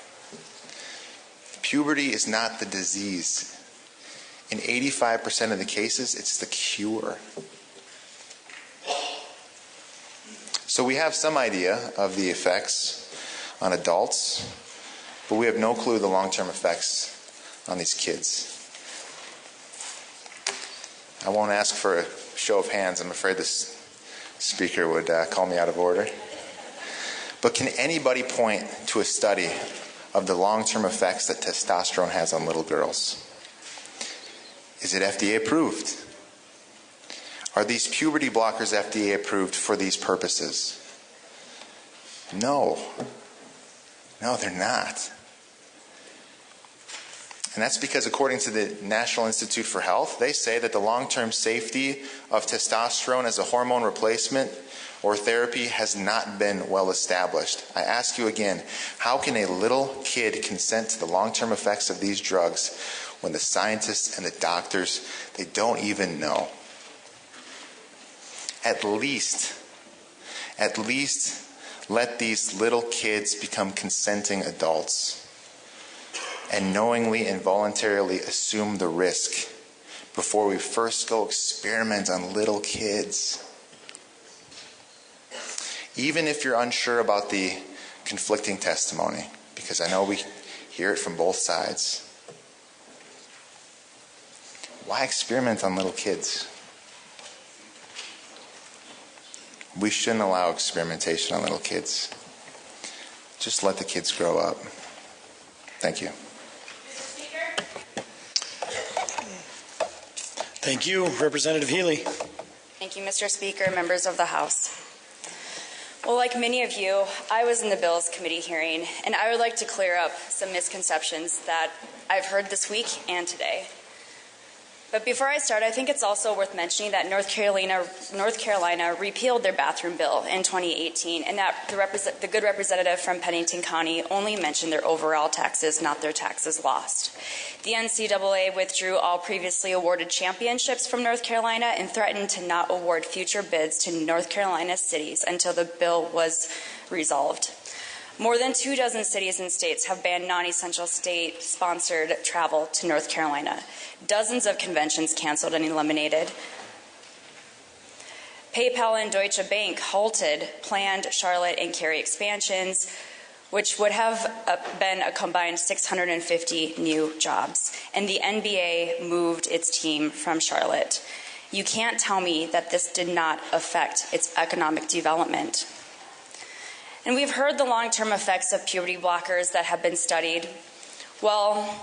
Puberty is not the disease. In 85% of the cases, it's the cure. So we have some idea of the effects on adults, but we have no clue the long-term effects on these kids. I won't ask for a show of hands. I'm afraid this speaker would call me out of order. But can anybody point to a study of the long-term effects that testosterone has on little girls? Is it FDA approved? Are these puberty blockers FDA approved for these purposes? No. No, they're not. And that's because according to the National Institute for Health, they say that the long-term safety of testosterone as a hormone replacement or therapy has not been well established. I ask you again, how can a little kid consent to the long-term effects of these drugs when the scientists and the doctors, they don't even know? At least let these little kids become consenting adults and knowingly and voluntarily assume the risk before we first go experiment on little kids. Even if you're unsure about the conflicting testimony, because I know we hear it from both sides, why experiment on little kids? We shouldn't allow experimentation on little kids. Just let the kids grow up. Thank you. Thank you. Representative Healy. Thank you, Mr. Speaker, members of the House. Well, like many of you, I was in the Bills Committee hearing, and I would like to clear up some misconceptions that I've heard this week and today. But before I start, I think it's also worth mentioning that North Carolina repealed their bathroom bill in 2018, and that the good representative from Pennington County only mentioned their overall taxes, not their taxes lost. The NCAA withdrew all previously awarded championships from North Carolina and threatened to not award future bids to North Carolina cities until the bill was resolved. More than 24 cities and states have banned non-essential state-sponsored travel to North Carolina. Dozens of conventions canceled and eliminated. PayPal and Deutsche Bank halted planned Charlotte and Cary expansions, which would have been a combined 650 new jobs. And the NBA moved its team from Charlotte. You can't tell me that this did not affect its economic development. And we've heard the long-term effects of puberty blockers that have been studied. Well,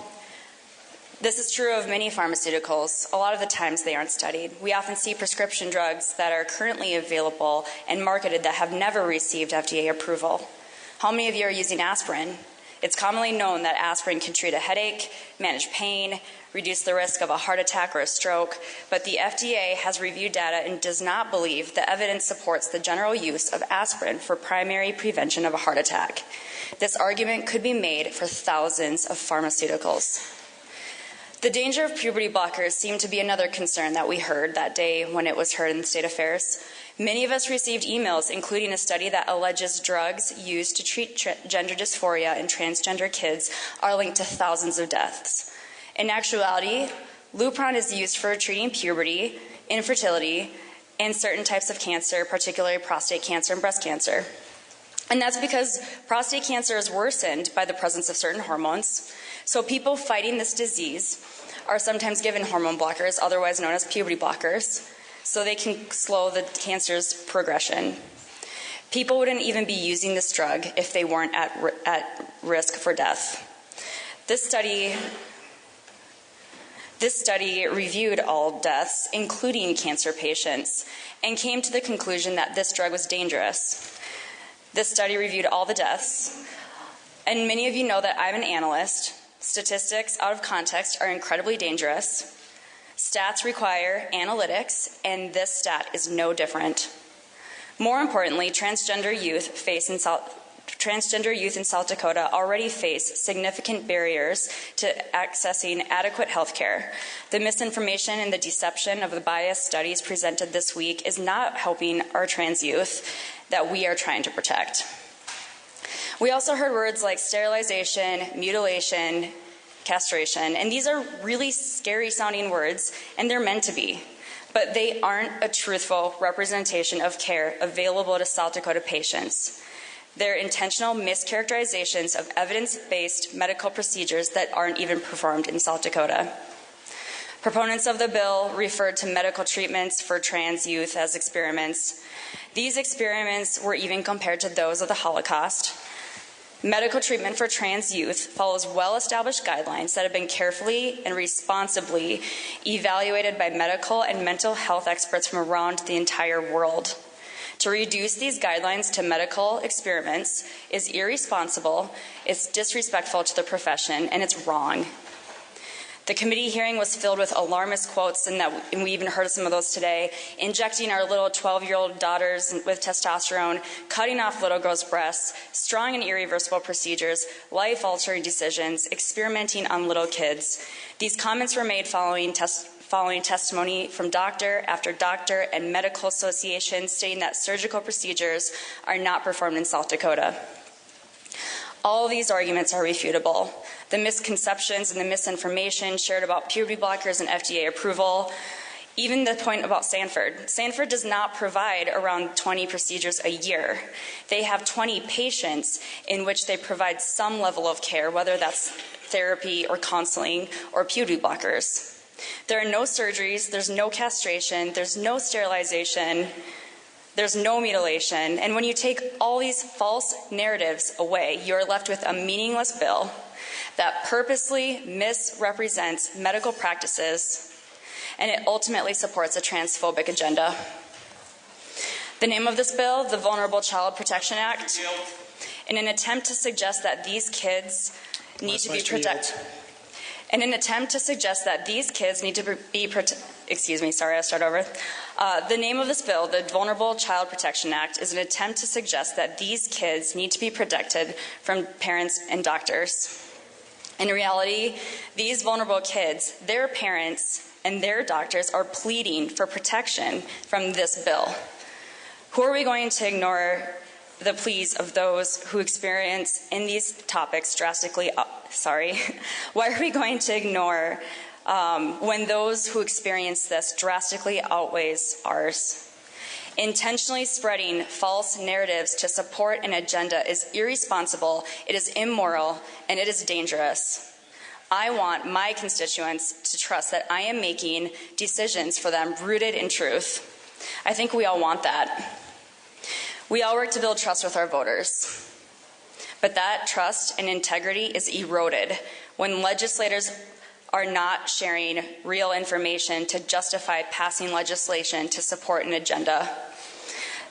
this is true of many pharmaceuticals. A lot of the times they aren't studied. We often see prescription drugs that are currently available and marketed that have never received FDA approval. How many of you are using aspirin? It's commonly known that aspirin can treat a headache, manage pain, reduce the risk of a heart attack or a stroke, but the FDA has reviewed data and does not believe the evidence supports the general use of aspirin for primary prevention of a heart attack. This argument could be made for thousands of pharmaceuticals. The danger of puberty blockers seemed to be another concern that we heard that day when it was heard in the State Affairs. Many of us received emails, including a study that alleges drugs used to treat gender dysphoria in transgender kids are linked to thousands of deaths. In actuality, Lupron is used for treating puberty, infertility, and certain types of cancer, particularly prostate cancer and breast cancer. And that's because prostate cancer is worsened by the presence of certain hormones. So people fighting this disease are sometimes given hormone blockers, otherwise known as puberty blockers, so they can slow the cancer's progression. People wouldn't even be using this drug if they weren't at risk for death. This study reviewed all deaths, including cancer patients, and came to the conclusion that this drug was dangerous. This study reviewed all the deaths, and many of you know that I'm an analyst. Statistics out of context are incredibly dangerous. Stats require analytics, and this stat is no different. More importantly, transgender youth in South Dakota already face significant barriers to accessing adequate health care. The misinformation and the deception of the biased studies presented this week is not helping our trans youth that we are trying to protect. We also heard words like sterilization, mutilation, castration, and these are really scary sounding words, and they're meant to be, but they aren't a truthful representation of care available to South Dakota patients. They're intentional mischaracterizations of evidence-based medical procedures that aren't even performed in South Dakota. Proponents of the bill referred to medical treatments for trans youth as experiments. These experiments were even compared to those of the Holocaust. Medical treatment for trans youth follows well-established guidelines that have been carefully and responsibly evaluated by medical and mental health experts from around the entire world. To reduce these guidelines to medical experiments is irresponsible, it's disrespectful to the profession, and it's wrong. The committee hearing was filled with alarmist quotes, and we even heard some of those today. Injecting our little 12-year-old daughters with testosterone, cutting off little girls' breasts, strong and irreversible procedures, life-altering decisions, experimenting on little kids. These comments were made following testimony from doctor after doctor and medical associations stating that surgical procedures are not performed in South Dakota. All these arguments are refutable. The misconceptions and the misinformation shared about puberty blockers and FDA approval, even the point about Sanford. Sanford does not provide around 20 procedures a year. They have 20 patients in which they provide some level of care, whether that's therapy or counseling or puberty blockers. There are no surgeries, there's no castration, there's no sterilization, there's no mutilation, and when you take all these false narratives away, you're left with a meaningless bill that purposely misrepresents medical practices, and it ultimately supports a transphobic agenda. The name of this bill, the Vulnerable Child Protection Act, in an attempt to suggest that these kids need to be protected. In an attempt to suggest that these kids need to be protected. Excuse me, sorry, I'll start over. The name of this bill, the Vulnerable Child Protection Act, is an attempt to suggest that these kids need to be protected from parents and doctors. In reality, these vulnerable kids, their parents, and their doctors are pleading for protection from this bill. Who are we going to ignore the pleas of those who experience in these topics drastically why are we going to ignore when those who experience this drastically outweighs ours? Intentionally spreading false narratives to support an agenda is irresponsible, it is immoral, and it is dangerous. I want my constituents to trust that I am making decisions for them rooted in truth. I think we all want that. We all work to build trust with our voters. But that trust and integrity is eroded when legislators are not sharing real information to justify passing legislation to support an agenda.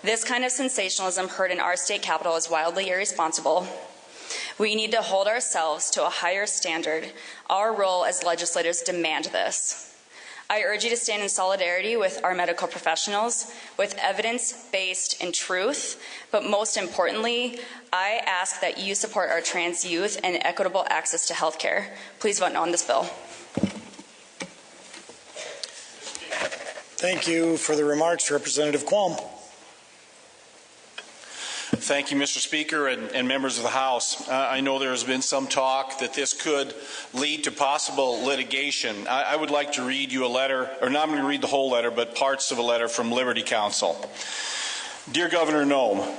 This kind of sensationalism heard in our state capitol is wildly irresponsible. We need to hold ourselves to a higher standard. Our role as legislators demand this. I urge you to stand in solidarity with our medical professionals, with evidence based in truth, but most importantly, I ask that you support our trans youth and equitable access to health care. Please vote no on this bill. Thank you for the remarks, Representative Qualm. Thank you, Mr. Speaker and members of the House. I know there has been some talk that this could lead to possible litigation. I would like to read you a letter, or not going to read the whole letter, but parts of a letter from Liberty Counsel. Dear Governor Noem,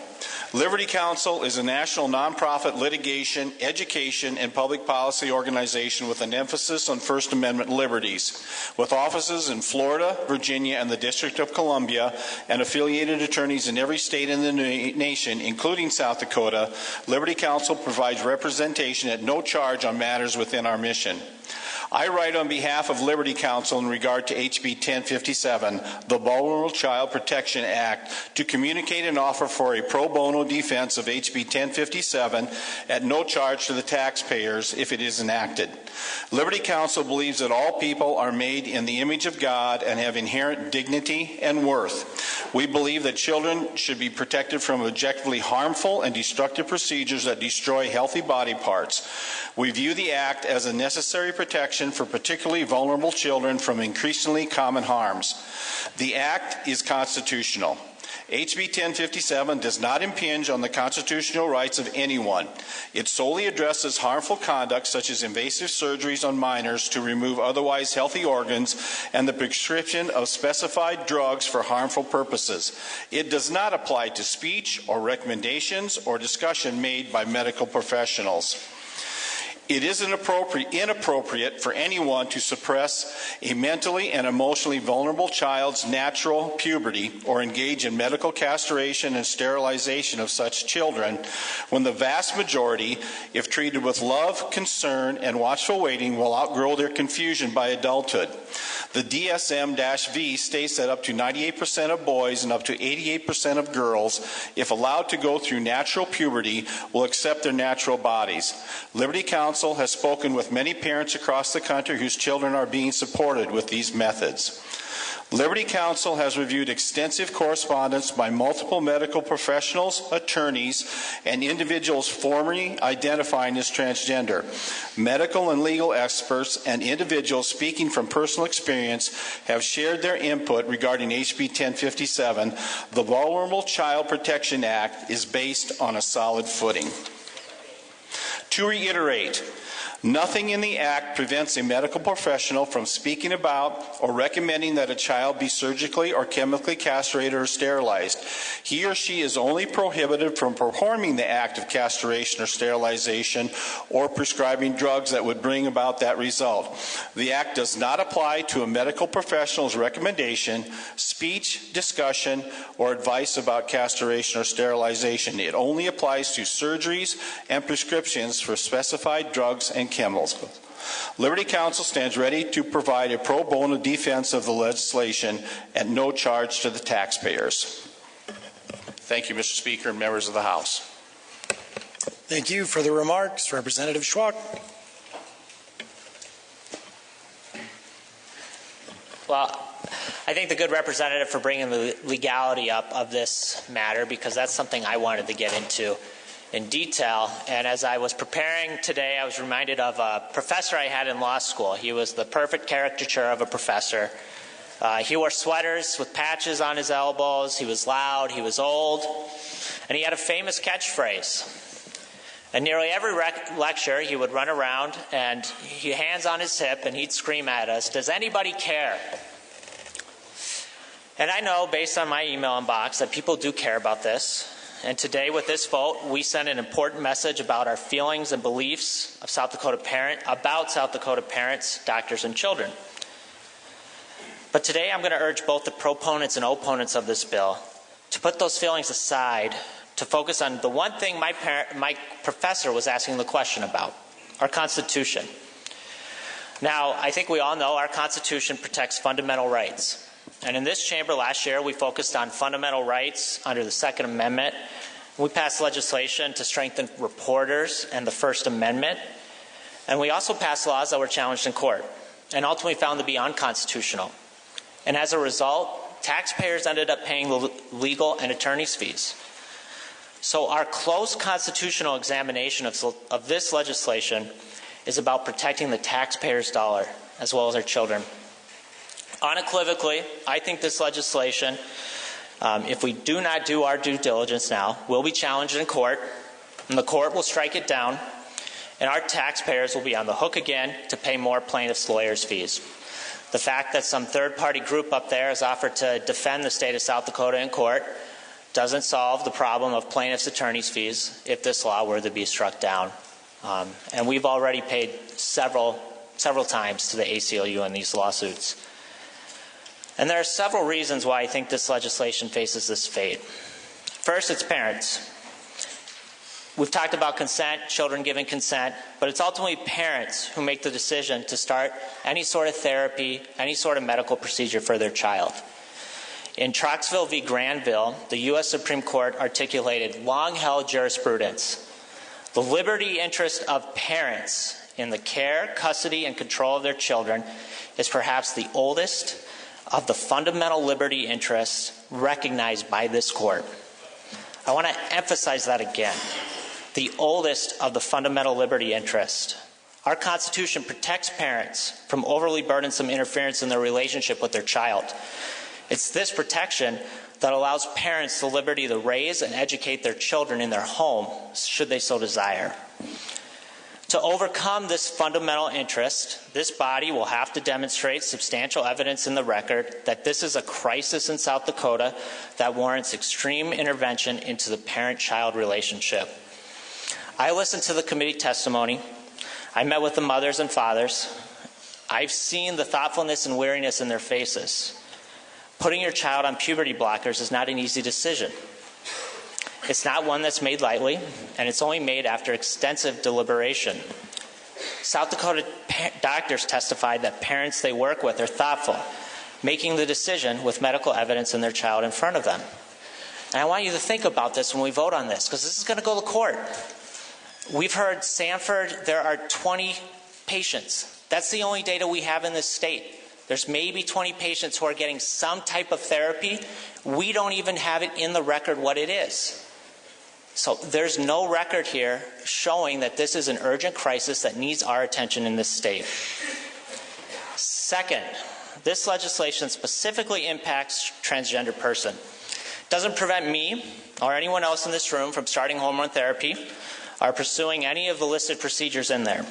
Liberty Counsel is a national nonprofit litigation, education, and public policy organization with an emphasis on First Amendment liberties. With offices in Florida, Virginia, and the District of Columbia, and affiliated attorneys in every state in the nation, including South Dakota, Liberty Counsel provides representation at no charge on matters within our mission. I write on behalf of Liberty Counsel in regard to HB 1057, the Vulnerable Child Protection Act, to communicate and offer for a pro bono defense of HB 1057 at no charge to the taxpayers if it is enacted. Liberty Counsel believes that all people are made in the image of God and have inherent dignity and worth. We believe that children should be protected from objectively harmful and destructive procedures that destroy healthy body parts. We view the Act as a necessary protection for particularly vulnerable children from increasingly common harms. The Act is constitutional. HB 1057 does not impinge on the constitutional rights of anyone. It solely addresses harmful conduct such as invasive surgeries on minors to remove otherwise healthy organs and the prescription of specified drugs for harmful purposes. It does not apply to speech or recommendations or discussion made by medical professionals. It is inappropriate for anyone to suppress a mentally and emotionally vulnerable child's natural puberty or engage in medical castration and sterilization of such children when the vast majority, if treated with love, concern, and watchful waiting, will outgrow their confusion by adulthood. The DSM-V states that up to 98% of boys and up to 88% of girls, if allowed to go through natural puberty, will accept their natural bodies. Liberty Counsel has spoken with many parents across the country whose children are being supported with these methods. Liberty Counsel has reviewed extensive correspondence by multiple medical professionals, attorneys, and individuals formerly identifying as transgender. Medical and legal experts and individuals speaking from personal experience have shared their input regarding HB 1057. The Vulnerable Child Protection Act is based on a solid footing. To reiterate, nothing in the Act prevents a medical professional from speaking about or recommending that a child be surgically or chemically castrated or sterilized. He or she is only prohibited from performing the act of castration or sterilization or prescribing drugs that would bring about that result. The Act does not apply to a medical professional's recommendation, speech, discussion, or advice about castration or sterilization. It only applies to surgeries and prescriptions for specified drugs and chemicals. Liberty Counsel stands ready to provide a pro bono defense of the legislation at no charge to the taxpayers. Thank you, Mr. Speaker and members of the House. Thank you for the remarks, Representative Schwach. Well, I thank the good representative for bringing the legality up of this matter, because that's something I wanted to get into in detail. And as I was preparing today, I was reminded of a professor I had in law school. He was the perfect caricature of a professor. He wore sweaters with patches on his elbows. He was loud. He was old. And he had a famous catchphrase. And nearly every lecture, he would run around and he hands on his hip and he'd scream at us, "Does anybody care?" And I know, based on my email inbox, that people do care about this. And today, with this vote, we send an important message about our feelings and beliefs of South Dakota parents, doctors, and children. But today, I'm going to urge both the proponents and opponents of this bill to put those feelings aside, to focus on the one thing my professor was asking the question about: our Constitution. Now, I think we all know our Constitution protects fundamental rights. And in this chamber last year, we focused on fundamental rights under the Second Amendment We passed legislation to strengthen reporters and the First Amendment. And we also passed laws that were challenged in court and ultimately found to be unconstitutional. And as a result, taxpayers ended up paying the legal and attorney's fees. So our close constitutional examination of this legislation is about protecting the taxpayer's dollar as well as our children. Unequivocally, I think this legislation, if we do not do our due diligence now, will be challenged in court, and the court will strike it down, and our taxpayers will be on the hook again to pay more plaintiffs' lawyers' fees. The fact that some third-party group up there has offered to defend the state of South Dakota in court doesn't solve the problem of plaintiffs' attorneys' fees if this law were to be struck down. And we've already paid several times to the ACLU in these lawsuits. And there are several reasons why I think this legislation faces this fate. First, it's parents. We've talked about consent, children giving consent, but it's ultimately parents who make the decision to start any sort of therapy, any sort of medical procedure for their child. In Troxville v. Granville, the U.S. Supreme Court articulated long-held jurisprudence. The liberty interest of parents in the care, custody, and control of their children is perhaps the oldest of the fundamental liberty interests recognized by this court. I want to emphasize that again. The oldest of the fundamental liberty interests. Our Constitution protects parents from overly burdensome interference in their relationship with their child. It's this protection that allows parents the liberty to raise and educate their children in their home, should they so desire. To overcome this fundamental interest, this body will have to demonstrate substantial evidence in the record that this is a crisis in South Dakota that warrants extreme intervention into the parent-child relationship. I listened to the committee testimony. I met with the mothers and fathers. I've seen the thoughtfulness and weariness in their faces. Putting your child on puberty blockers is not an easy decision. It's not one that's made lightly, and it's only made after extensive deliberation. South Dakota doctors testified that parents they work with are thoughtful, making the decision with medical evidence in their child in front of them. And I want you to think about this when we vote on this, because this is going to go to court. We've heard Sanford, there are 20 patients. That's the only data we have in this state. There's maybe 20 patients who are getting some type of therapy. We don't even have it in the record what it is. So there's no record here showing that this is an urgent crisis that needs our attention in this state. Second, this legislation specifically impacts transgender person. Doesn't prevent me or anyone else in this room from starting hormone therapy or pursuing any of the listed procedures in there.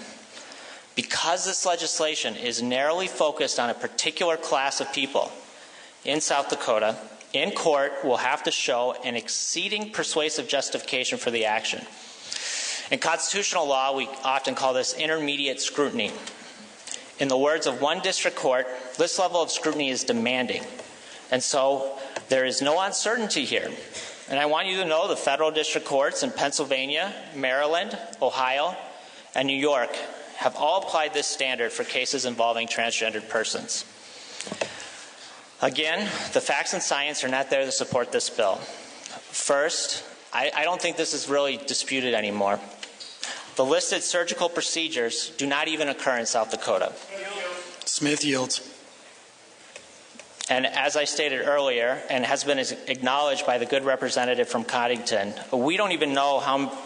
Because this legislation is narrowly focused on a particular class of people in South Dakota, in court, we'll have to show an exceeding persuasive justification for the action. In constitutional law, we often call this intermediate scrutiny. In the words of one district court, this level of scrutiny is demanding. And so there is no uncertainty here. And I want you to know the federal district courts in Pennsylvania, Maryland, Ohio, and New York have all applied this standard for cases involving transgendered persons. Again, the facts and science are not there to support this bill. First, I don't think this is really disputed anymore. The listed surgical procedures do not even occur in South Dakota. Smith yields. And as I stated earlier, and has been acknowledged by the good representative from Coddington, we don't even know how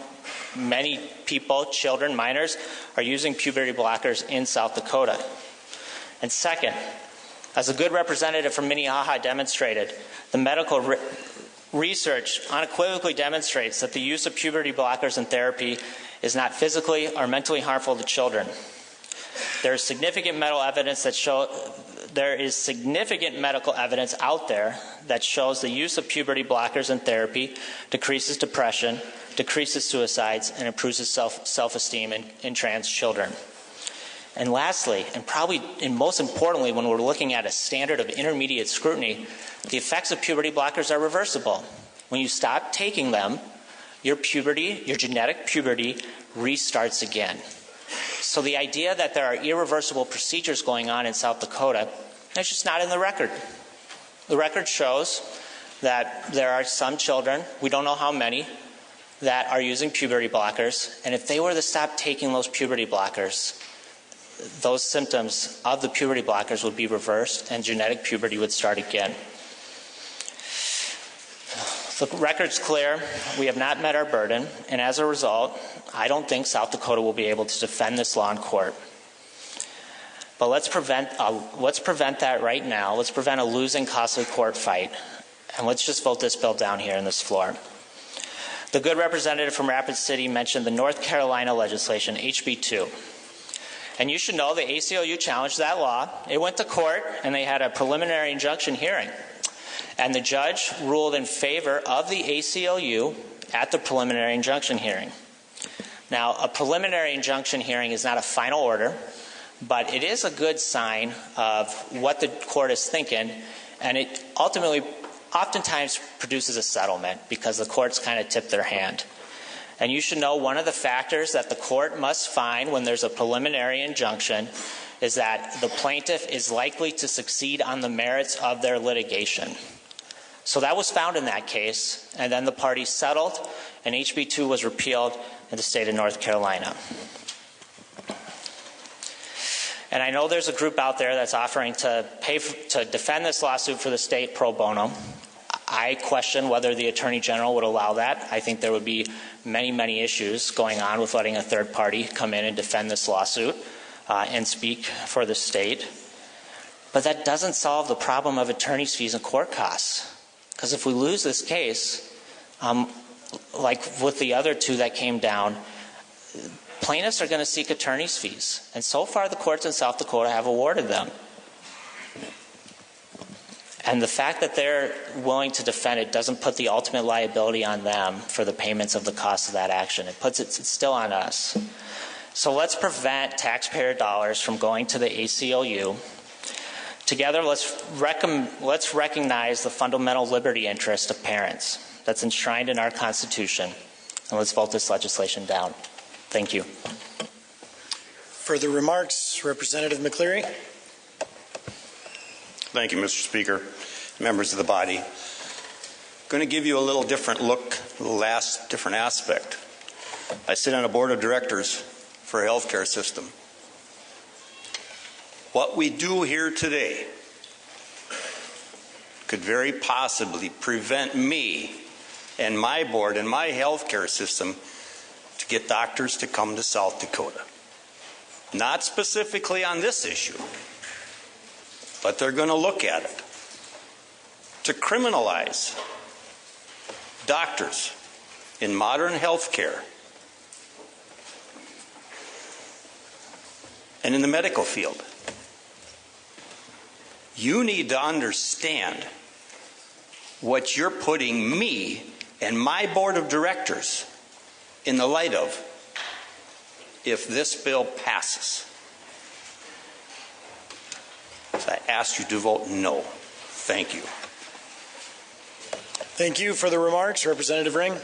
many people, children, minors, are using puberty blockers in South Dakota. And second, as a good representative from Minnehaha demonstrated, the medical research unequivocally demonstrates that the use of puberty blockers in therapy is not physically or mentally harmful to children. There is significant medical evidence out there that shows the use of puberty blockers in therapy decreases depression, decreases suicides, and improves self-esteem in trans children. And lastly, and probably and most importantly when we're looking at a standard of intermediate scrutiny, the effects of puberty blockers are reversible. When you stop taking them, your genetic puberty restarts again. So the idea that there are irreversible procedures going on in South Dakota, that's just not in the record. The record shows that there are some children, we don't know how many, that are using puberty blockers, and if they were to stop taking those puberty blockers, those symptoms of the puberty blockers would be reversed and genetic puberty would start again. The record's clear. We have not met our burden, and as a result, I don't think South Dakota will be able to defend this law in court. But let's prevent that right now. Let's prevent a losing, costly court fight, and let's just vote this bill down here on this floor. The good representative from Rapid City mentioned the North Carolina legislation, HB2. And you should know the ACLU challenged that law. It went to court, and they had a preliminary injunction hearing. And the judge ruled in favor of the ACLU at the preliminary injunction hearing. Now, a preliminary injunction hearing is not a final order, but it is a good sign of what the court is thinking, and it oftentimes produces a settlement because the courts kind of tip their hand. And you should know one of the factors that the court must find when there's a preliminary injunction is that the plaintiff is likely to succeed on the merits of their litigation. So that was found in that case, and then the parties settled, and HB2 was repealed in the state of North Carolina. And I know there's a group out there that's offering to to defend this lawsuit for the state pro bono. I question whether the Attorney General would allow that. I think there would be many, many issues going on with letting a third party come in and defend this lawsuit and speak for the state. But that doesn't solve the problem of attorney's fees and court costs. Because if we lose this case, like with the other two that came down, plaintiffs are going to seek attorney's fees. And so far the courts in South Dakota have awarded them. And the fact that they're willing to defend it doesn't put the ultimate liability on them for the payments of the cost of that action. It's still on us. So let's prevent taxpayer dollars from going to the ACLU. Together, let's recognize the fundamental liberty interest of parents that's enshrined in our Constitution. And let's vote this legislation down. Thank you. Further remarks, Representative McCleary. Thank you, Mr. Speaker, members of the body. I'm going to give you a little different look, a little different aspect. I sit on a board of directors for a healthcare system. What we do here today could very possibly prevent me and my board and my healthcare system to get doctors to come to South Dakota. Not specifically on this issue, but they're going to look at it to criminalize doctors in modern health care and in the medical field. You need to understand what you're putting me and my board of directors in the light of if this bill passes. So I ask you to vote no. Thank you. Thank you for the remarks. Representative Ring.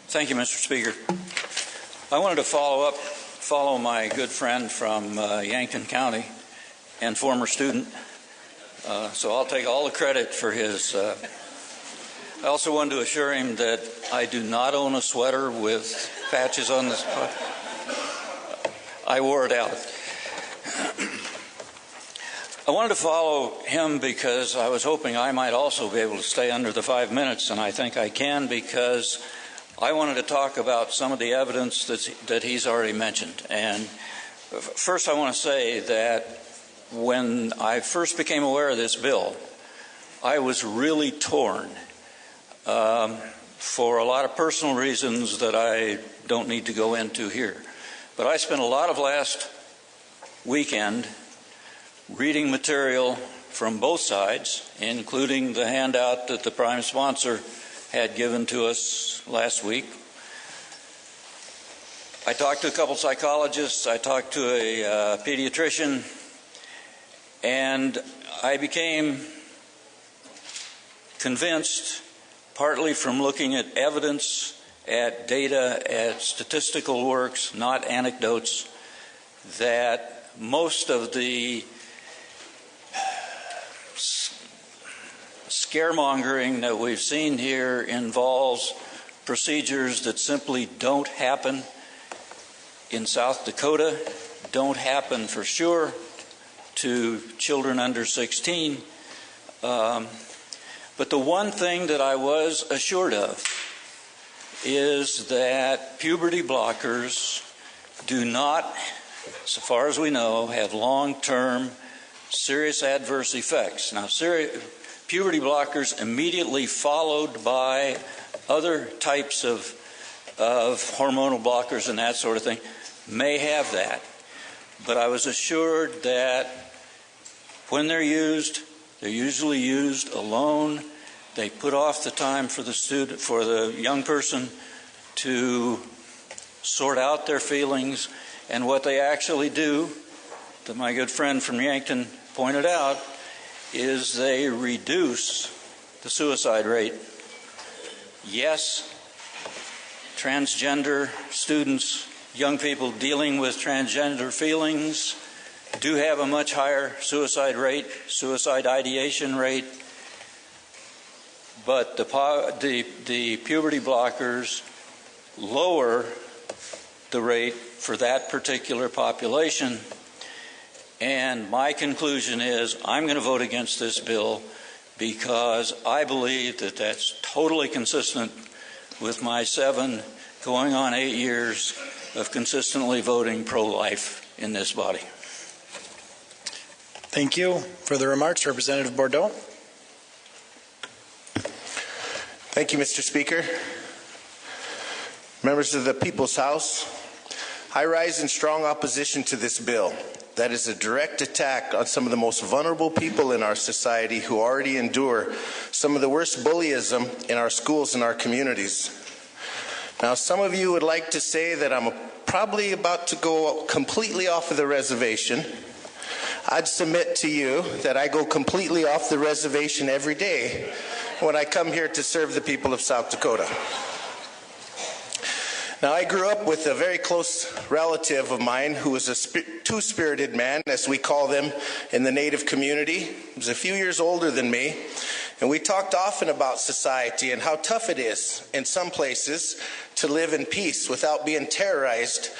Thank you, Mr. Speaker. I wanted to follow my good friend from Yankton County and former student. So I'll take all the credit for his. I also wanted to assure him that I do not own a sweater with patches on this. I wore it out. I wanted to follow him because I was hoping I might also be able to stay under the 5 minutes, and I think I can because I wanted to talk about some of the evidence that he's already mentioned. And first I want to say that when I first became aware of this bill, I was really torn for a lot of personal reasons that I don't need to go into here. But I spent a lot of last weekend reading material from both sides, including the handout that the prime sponsor had given to us last week. I talked to a couple psychologists, I talked to a pediatrician, and I became convinced, partly from looking at evidence, at data, at statistical works, not anecdotes, that most of the scaremongering that we've seen here involves procedures that simply don't happen in South Dakota, don't happen for sure to children under 16. But the one thing that I was assured of is that puberty blockers do not, so far as we know, have long-term serious adverse effects. Now, puberty blockers immediately followed by other types of hormonal blockers and that sort of thing may have that. But I was assured that when they're used, they're usually used alone. They put off the time for the young person to sort out their feelings, and what they actually do, that my good friend from Yankton pointed out, is they reduce the suicide rate. Yes, transgender students, young people dealing with transgender feelings, do have a much higher suicide rate, suicide ideation rate, but the puberty blockers lower the rate for that particular population. And my conclusion is I'm going to vote against this bill because I believe that that's totally consistent with my 7 going on 8 years of consistently voting pro-life in this body. Thank you. Further remarks, Representative Bordeaux. Thank you, Mr. Speaker. Members of the People's House, I rise in strong opposition to this bill. That is a direct attack on some of the most vulnerable people in our society who already endure some of the worst bullyism in our schools and our communities. Now, some of you would like to say that I'm probably about to go completely off of the reservation. I'd submit to you that I go completely off the reservation every day when I come here to serve the people of South Dakota. Now, I grew up with a very close relative of mine who was a two-spirited man, as we call them in the Native community. He was a few years older than me, and we talked often about society and how tough it is in some places to live in peace without being terrorized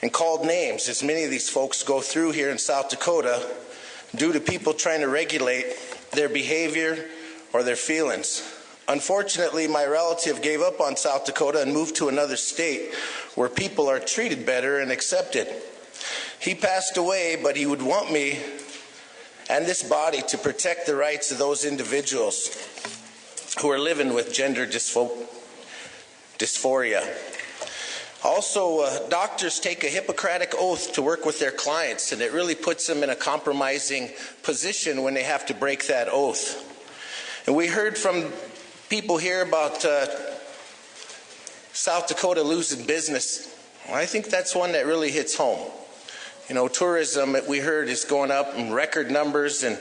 and called names, as many of these folks go through here in South Dakota due to people trying to regulate their behavior or their feelings. Unfortunately, my relative gave up on South Dakota and moved to another state where people are treated better and accepted. He passed away, but he would want me and this body to protect the rights of those individuals who are living with gender dysphoria. Also, doctors take a Hippocratic oath to work with their clients, and it really puts them in a compromising position when they have to break that oath. And we heard from people here about South Dakota losing business. Well, I think that's one that really hits home. You know, tourism, we heard, is going up in record numbers, and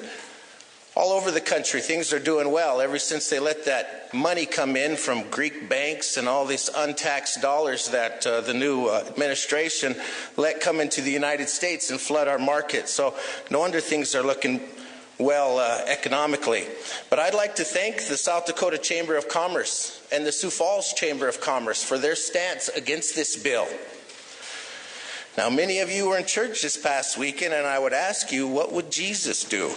all over the country things are doing well ever since they let that money come in from Greek banks and all these untaxed dollars that the new administration let come into the United States and flood our market. So no wonder things are looking well economically. But I'd like to thank the South Dakota Chamber of Commerce and the Sioux Falls Chamber of Commerce for their stance against this bill. Now, many of you were in church this past weekend, and I would ask you, what would Jesus do?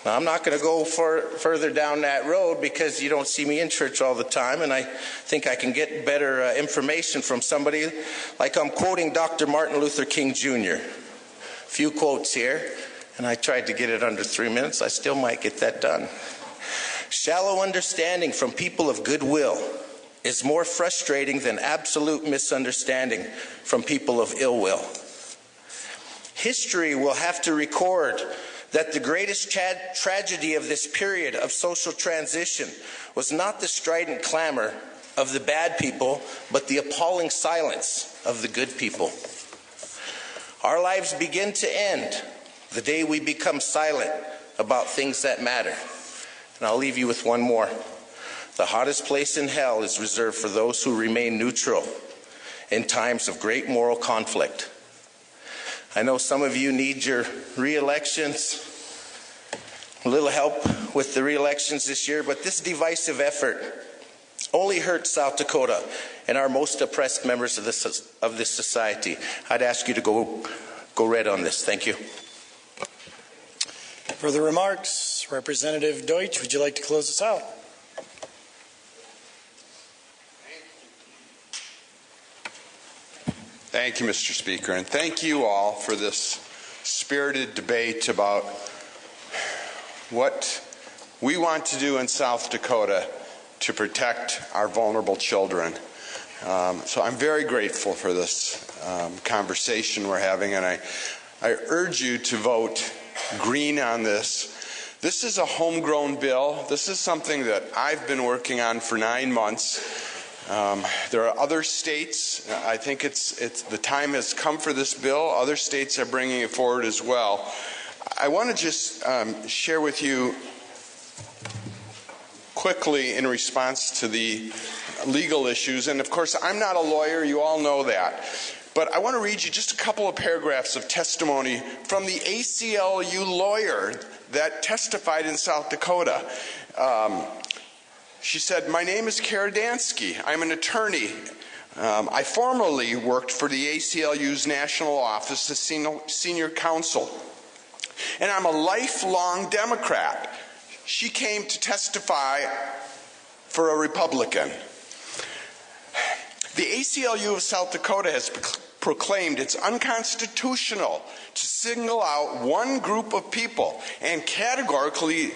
Now, I'm not going to go further down that road because you don't see me in church all the time, and I think I can get better information from somebody, like I'm quoting Dr. Martin Luther King Jr. A few quotes here. And I tried to get it under 3 minutes. I still might get that done. Shallow understanding from people of goodwill is more frustrating than absolute misunderstanding from people of ill will. History will have to record that the greatest tragedy of this period of social transition was not the strident clamor of the bad people, but the appalling silence of the good people. Our lives begin to end the day we become silent about things that matter. And I'll leave you with one more. The hottest place in hell is reserved for those who remain neutral in times of great moral conflict. I know some of you need your re-elections. a little help with the re-elections this year, but this divisive effort only hurts South Dakota and our most oppressed members of this society. I'd ask you to go red on this. Thank you. Further remarks? Representative Deutsch, would you like to close us out? Thank you, Mr. Speaker, and thank you all for this spirited debate about what we want to do in South Dakota to protect our vulnerable children. So I'm very grateful for this conversation we're having, and I urge you to vote green on this. This is a homegrown bill. This is something that I've been working on for 9 months. There are other states. I think the time has come for this bill. Other states are bringing it forward as well. I want to just share with you quickly in response to the legal issues. And of course, I'm not a lawyer. You all know that. But I want to read you just a couple of paragraphs of testimony from the ACLU lawyer that testified in South Dakota. She said, "My name is Kara Dansky. I'm an attorney. I formerly worked for the ACLU's national office as senior counsel. And I'm a lifelong Democrat." She came to testify for a Republican. The ACLU of South Dakota has proclaimed it's unconstitutional to single out one group of people and categorically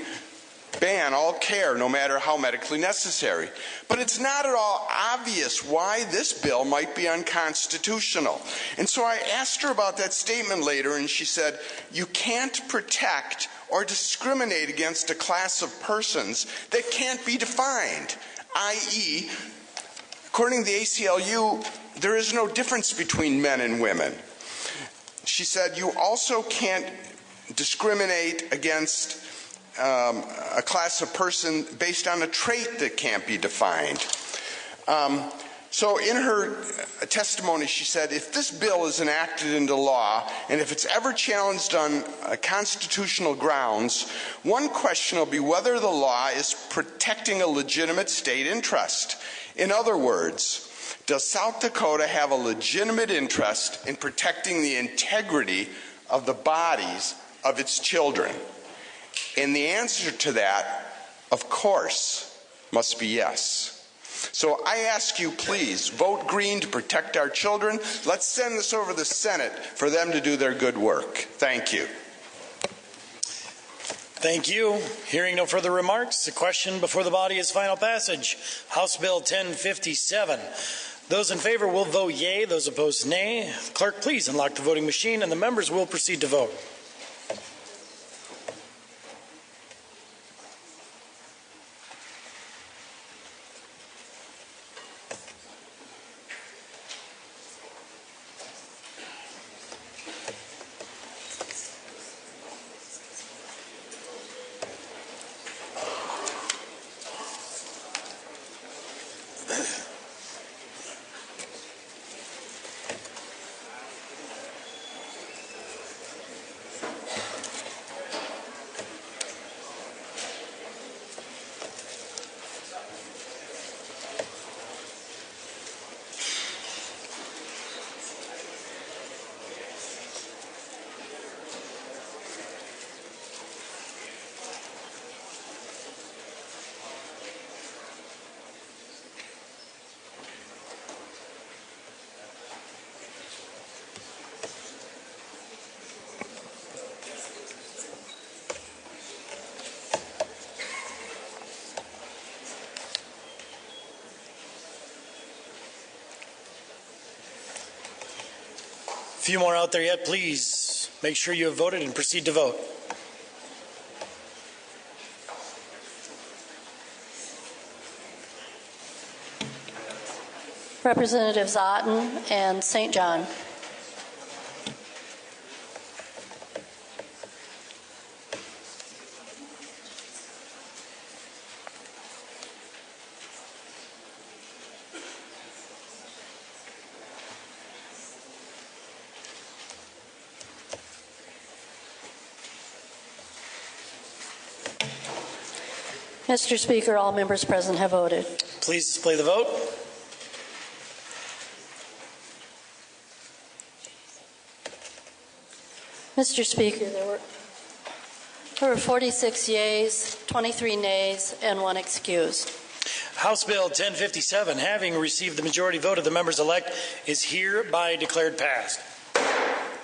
ban all care, no matter how medically necessary. But it's not at all obvious why this bill might be unconstitutional. And so I asked her about that statement later, and she said, "You can't protect or discriminate against a class of persons that can't be defined, i.e., according to the ACLU, there is no difference between men and women." She said, "You also can't discriminate against a class of person based on a trait that can't be defined." So in her testimony, she said, if this bill is enacted into law, and if it's ever challenged on constitutional grounds, one question will be whether the law is protecting a legitimate state interest. In other words, does South Dakota have a legitimate interest in protecting the integrity of the bodies of its children? And the answer to that, of course, must be yes. So I ask you, please, vote green to protect our children. Let's send this over to the Senate for them to do their good work. Thank you. Thank you. Hearing no further remarks, the question before the body is final passage. House Bill 1057. Those in favor will vote yea. Those opposed, nay. Clerk, please unlock the voting machine, and the members will proceed to vote. A few more out there yet, please make sure you have voted and proceed to vote. Representatives Otten and St. John. Mr. Speaker, all members present have voted. Please display the vote. Mr. Speaker, there were 46 yeas, 23 nays, and 1 excused. House Bill 1057, having received the majority vote of the members elect, is hereby declared passed.